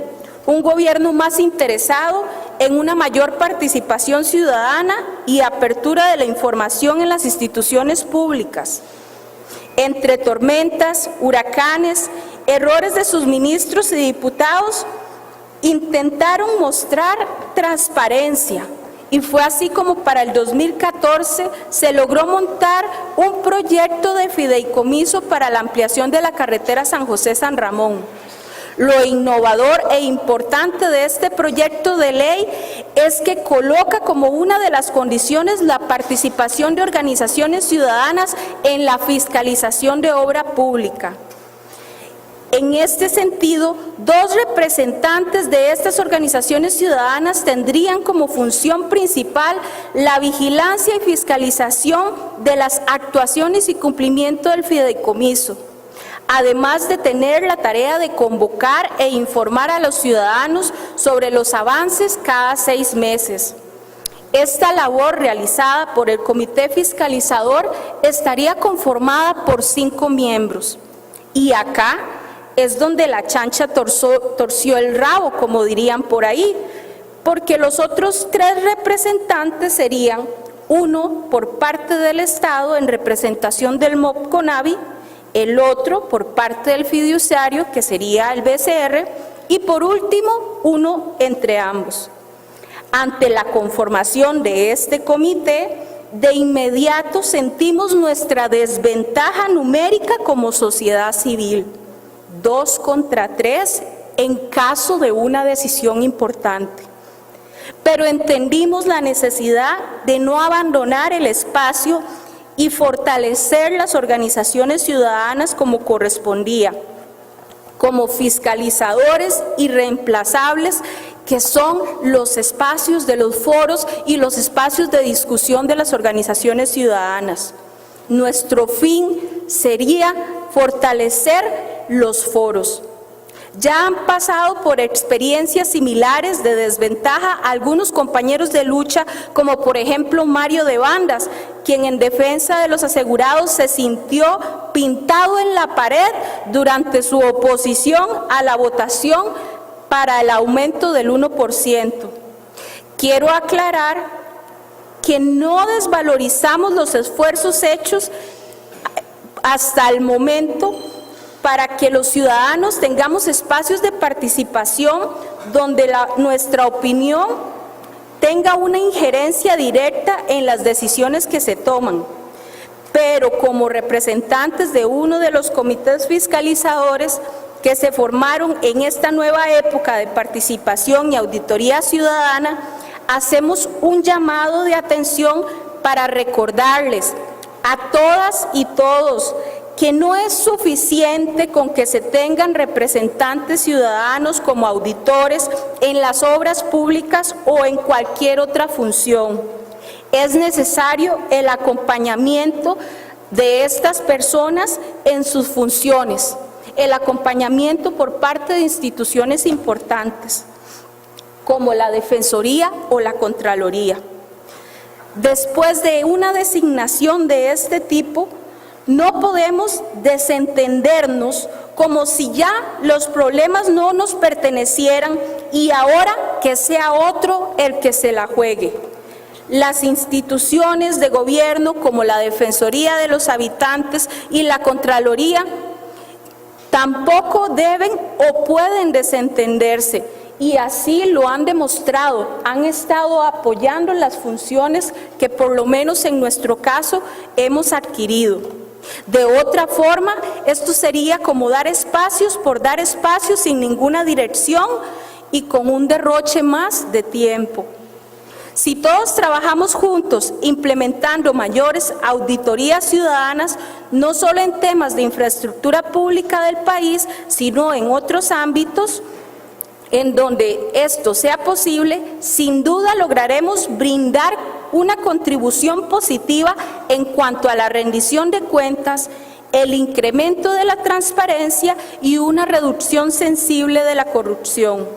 un gobierno más interesado en una mayor participación ciudadana y apertura de la información en las instituciones públicas. Entre tormentas, huracanes, errores de sus ministros y diputados, intentaron mostrar transparencia, y fue así como para el 2014 se logró montar un proyecto de fideicomiso para la ampliación de la carretera San José-San Ramón. Lo innovador e importante de este proyecto de ley es que coloca como una de las condiciones la participación de organizaciones ciudadanas en la fiscalización de obra pública. En este sentido, 2 representantes de estas organizaciones ciudadanas tendrían como función principal la vigilancia y fiscalización de las actuaciones y cumplimiento del fideicomiso, además de tener la tarea de convocar e informar a los ciudadanos sobre los avances cada 6 meses. Esta labor realizada por el Comité Fiscalizador estaría conformada por 5 miembros. Y acá es donde la chancha torció el rabo, como dirían por ahí, porque los otros 3 representantes serían: 1 por parte del Estado en representación del MOP-CONAVI, el otro por parte del fiduciario, que sería el BCR, y por último, 1 entre ambos. Ante la conformación de este comité, de inmediato sentimos nuestra desventaja numérica como sociedad civil. 2 contra 3 en caso de una decisión importante. Pero entendimos la necesidad de no abandonar el espacio y fortalecer las organizaciones ciudadanas como correspondía, como fiscalizadores irreemplazables que son los espacios de los foros y los espacios de discusión de las organizaciones ciudadanas. Nuestro fin sería fortalecer los foros. Ya han pasado por experiencias similares de desventaja algunos compañeros de lucha, como por ejemplo Mario de Bandas, quien en defensa de los asegurados se sintió pintado en la pared durante su oposición a la votación para el aumento del 1%. Quiero aclarar que no desvalorizamos los esfuerzos hechos hasta el momento para que los ciudadanos tengamos espacios de participación donde nuestra opinión tenga una injerencia directa en las decisiones que se toman. Pero como representantes de uno de los comités fiscalizadores que se formaron en esta nueva época de participación y auditoría ciudadana, hacemos un llamado de atención para recordarles a todas y todos que no es suficiente con que se tengan representantes ciudadanos como auditores en las obras públicas o en cualquier otra función. Es necesario el acompañamiento de estas personas en sus funciones, el acompañamiento por parte de instituciones importantes, como la Defensoría o la Contraloría. Después de una designación de este tipo, no podemos desentendernos como si ya los problemas no nos pertenecieran y ahora que sea otro el que se la juegue. Las instituciones de gobierno como la Defensoría de los Habitantes y la Contraloría tampoco deben o pueden desentenderse, y así lo han demostrado, han estado apoyando las funciones que por lo menos en nuestro caso hemos adquirido. De otra forma, esto sería como dar espacios por dar espacios sin ninguna dirección y con un derroche más de tiempo. Si todos trabajamos juntos implementando mayores auditorías ciudadanas, no solo en temas de infraestructura pública del país, sino en otros ámbitos en donde esto sea posible, sin duda lograremos brindar una contribución positiva en cuanto a la rendición de cuentas, el incremento de la transparencia y una reducción sensible de la corrupción.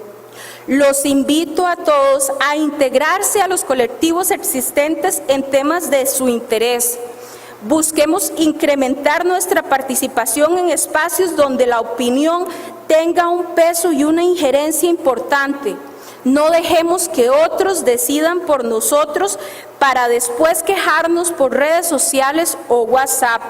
Los invito a todos a integrarse a los colectivos existentes en temas de su interés. Busquemos incrementar nuestra participación en espacios donde la opinión tenga un peso y una injerencia importante. No dejemos que otros decidan por nosotros para después quejarnos por redes sociales o WhatsApp.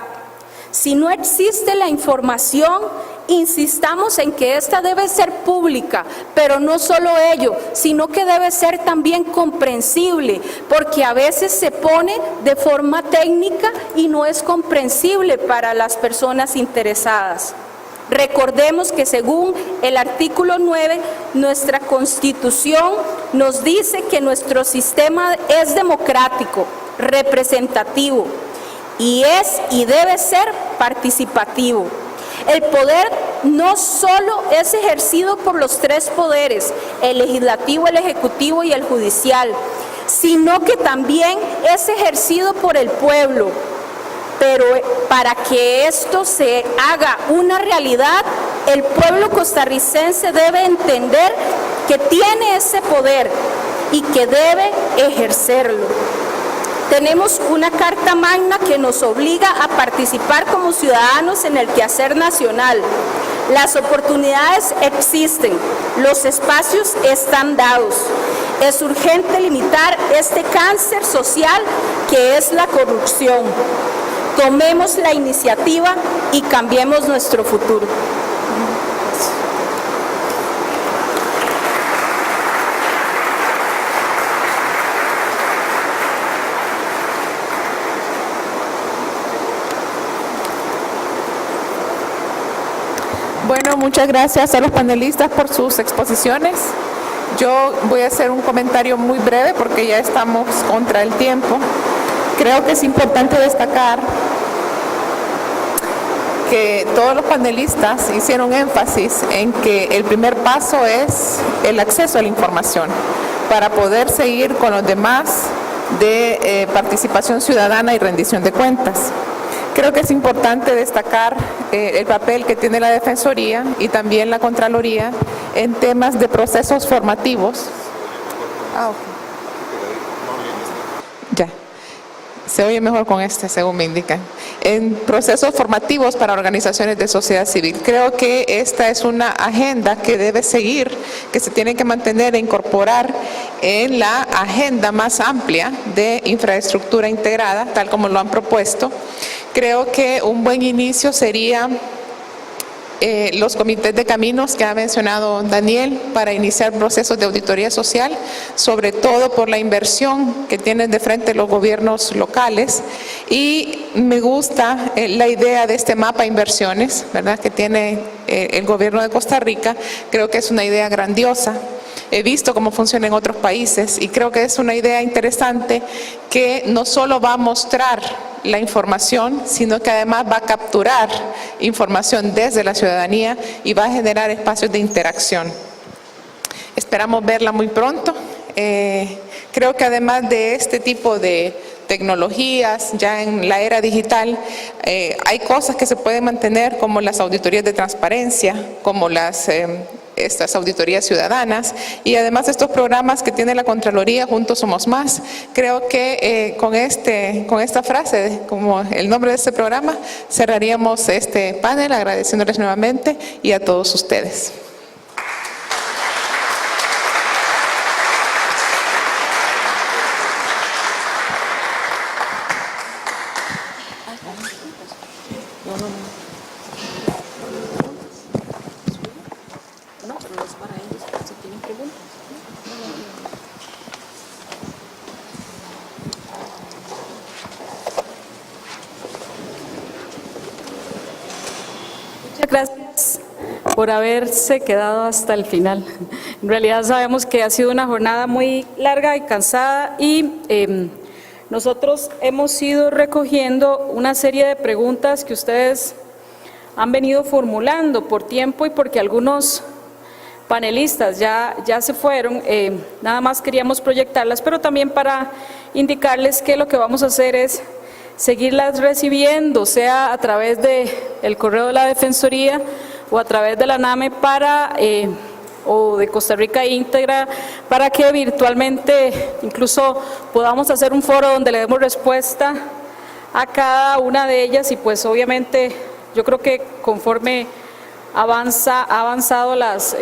Si no existe la información, insistamos en que esta debe ser pública, pero no solo ello, sino que debe ser también comprensible, porque a veces se pone de forma técnica y no es comprensible para las personas interesadas. Recordemos que según el artículo 9, nuestra Constitución nos dice que nuestro sistema es democrático, representativo, y es y debe ser participativo. El poder no solo es ejercido por los tres poderes, el legislativo, el ejecutivo y el judicial, sino que también es ejercido por el pueblo. Pero para que esto se haga una realidad, el pueblo costarricense debe entender que tiene ese poder y que debe ejercerlo. Tenemos una Carta Magna que nos obliga a participar como ciudadanos en el quehacer nacional. Las oportunidades existen, los espacios están dados. Es urgente limitar este cáncer social que es la corrupción. Tomemos la iniciativa y cambiemos nuestro futuro. Bueno, muchas gracias a los panelistas por sus exposiciones. Yo voy a hacer un comentario muy breve porque ya estamos contra el tiempo. Creo que es importante destacar que todos los panelistas hicieron énfasis en que el primer paso es el acceso a la información para poder seguir con los demás de participación ciudadana y rendición de cuentas. Creo que es importante destacar el papel que tiene la Defensoría y también la Contraloría en temas de procesos formativos. Ya. Se oye mejor con este, según me indican. En procesos formativos para organizaciones de sociedad civil. Creo que esta es una agenda que debe seguir, que se tiene que mantener e incorporar en la agenda más amplia de infraestructura integrada, tal como lo han propuesto. Creo que un buen inicio sería los comités de caminos que ha mencionado Daniel para iniciar procesos de auditoría social, sobre todo por la inversión que tienen de frente los gobiernos locales. Y me gusta la idea de este mapa de inversiones, ¿verdad?, que tiene el gobierno de Costa Rica. Creo que es una idea grandiosa. He visto cómo funciona en otros países y creo que es una idea interesante que no solo va a mostrar la información, sino que además va a capturar información desde la ciudadanía y va a generar espacios de interacción. Esperamos verla muy pronto. Creo que además de este tipo de tecnologías, ya en la era digital, hay cosas que se pueden mantener como las auditorías de transparencia, como estas auditorías ciudadanas y además estos programas que tiene la Contraloría, Juntos Somos Más. Creo que con esta frase, como el nombre de este programa, cerraríamos este panel agradeciéndoles nuevamente y a todos ustedes. Gracias por haberse quedado hasta el final. En realidad sabemos que ha sido una jornada muy larga y cansada y nosotros hemos ido recogiendo una serie de preguntas que ustedes han venido formulando por tiempo y porque algunos panelistas ya se fueron. Nada más queríamos proyectarlas, pero también para indicarles que lo que vamos a hacer es seguirlas recibiendo, sea a través del correo de la Defensoría o a través de la NAME o de Costa Rica Íntegra, para que virtualmente incluso podamos hacer un foro donde le demos respuesta a cada una de ellas. Y pues obviamente yo creo que conforme ha avanzado las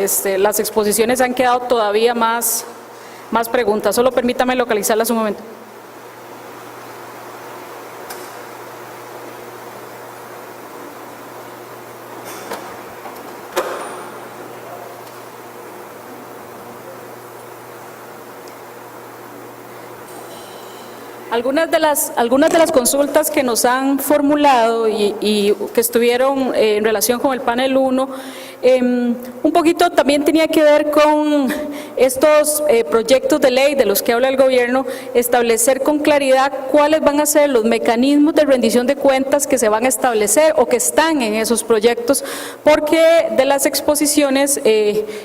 exposiciones han quedado todavía más preguntas. Solo permítame localizarlas un momento. Algunas de las consultas que nos han formulado y que estuvieron en relación con el panel 1, un poquito también tenía que ver con estos proyectos de ley de los que habla el gobierno, establecer con claridad cuáles van a ser los mecanismos de rendición de cuentas que se van a establecer o que están en esos proyectos, porque de las exposiciones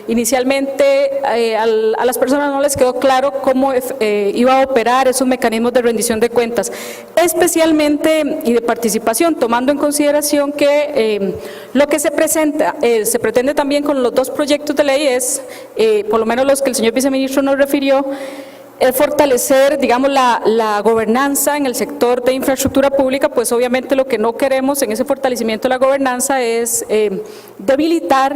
inicialmente a las personas no les quedó claro cómo iba a operar esos mecanismos de rendición de cuentas, especialmente y de participación, tomando en consideración que lo que se presenta, se pretende también con los dos proyectos de ley es, por lo menos los que el señor viceministro nos refirió, fortalecer, digamos, la gobernanza en el sector de infraestructura pública. Pues obviamente lo que no queremos en ese fortalecimiento de la gobernanza es debilitar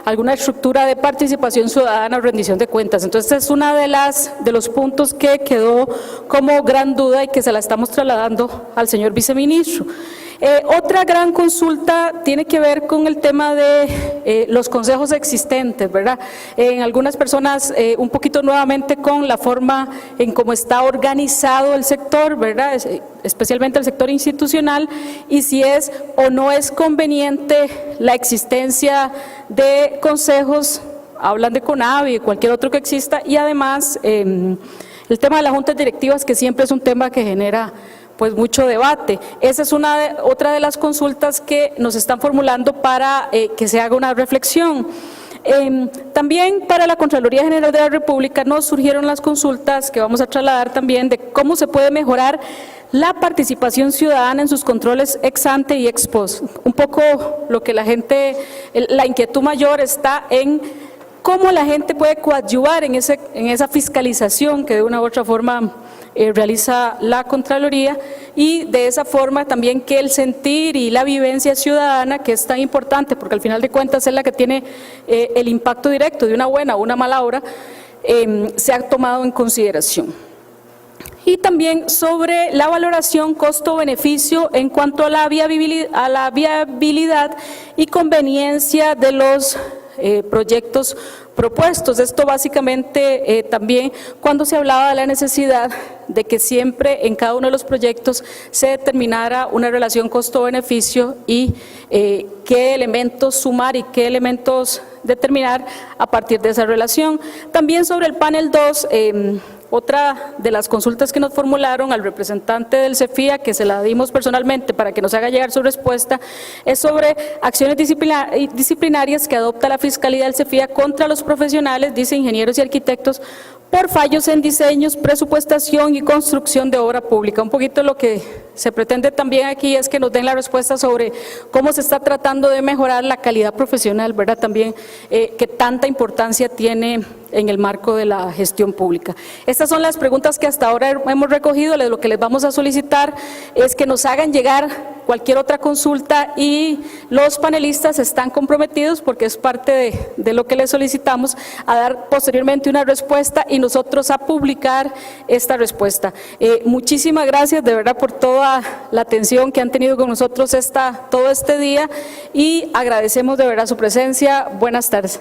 alguna estructura de participación ciudadana o rendición de cuentas. Entonces es una de los puntos que quedó como gran duda y que se la estamos trasladando al señor viceministro. Otra gran consulta tiene que ver con el tema de los consejos existentes, ¿verdad? En algunas personas un poquito nuevamente con la forma en cómo está organizado el sector, ¿verdad? Especialmente el sector institucional, y si es o no es conveniente la existencia de consejos, hablan de CONAVI y cualquier otro que exista, y además el tema de las juntas directivas, que siempre es un tema que genera pues mucho debate. Esa es otra de las consultas que nos están formulando para que se haga una reflexión. También para la Contraloría General de la República nos surgieron las consultas que vamos a trasladar también de cómo se puede mejorar la participación ciudadana en sus controles ex ante y ex post. Un poco lo que la gente, la inquietud mayor está en cómo la gente puede coadyuvar en esa fiscalización que de una u otra forma realiza la Contraloría, y de esa forma también que el sentir y la vivencia ciudadana, que es tan importante porque al final de cuentas es la que tiene el impacto directo de una buena o una mala obra, se ha tomado en consideración. Y también sobre la valoración costo-beneficio en cuanto a la viabilidad y conveniencia de los proyectos propuestos. Esto básicamente también cuando se hablaba de la necesidad de que siempre en cada uno de los proyectos se determinara una relación costo-beneficio y qué elementos sumar y qué elementos determinar a partir de esa relación. También sobre el panel 2, otra de las consultas que nos formularon al representante del CEFIA, que se la dimos personalmente para que nos haga llegar su respuesta, es sobre acciones disciplinarias que adopta la Fiscalía del CEFIA contra los profesionales, dice ingenieros y arquitectos, por fallos en diseños, presupuestación y construcción de obra pública. Un poquito lo que se pretende también aquí es que nos den la respuesta sobre cómo se está tratando de mejorar la calidad profesional, ¿verdad? También que tanta importancia tiene en el marco de la gestión pública. Estas son las preguntas que hasta ahora hemos recogido. Lo que les vamos a solicitar es que nos hagan llegar cualquier otra consulta, y los panelistas están comprometidos, porque es parte de lo que les solicitamos, a dar posteriormente una respuesta y nosotros a publicar esta respuesta. Muchísimas gracias de verdad por toda la atención que han tenido con nosotros todo este día, y agradecemos de verdad su presencia. Buenas tardes.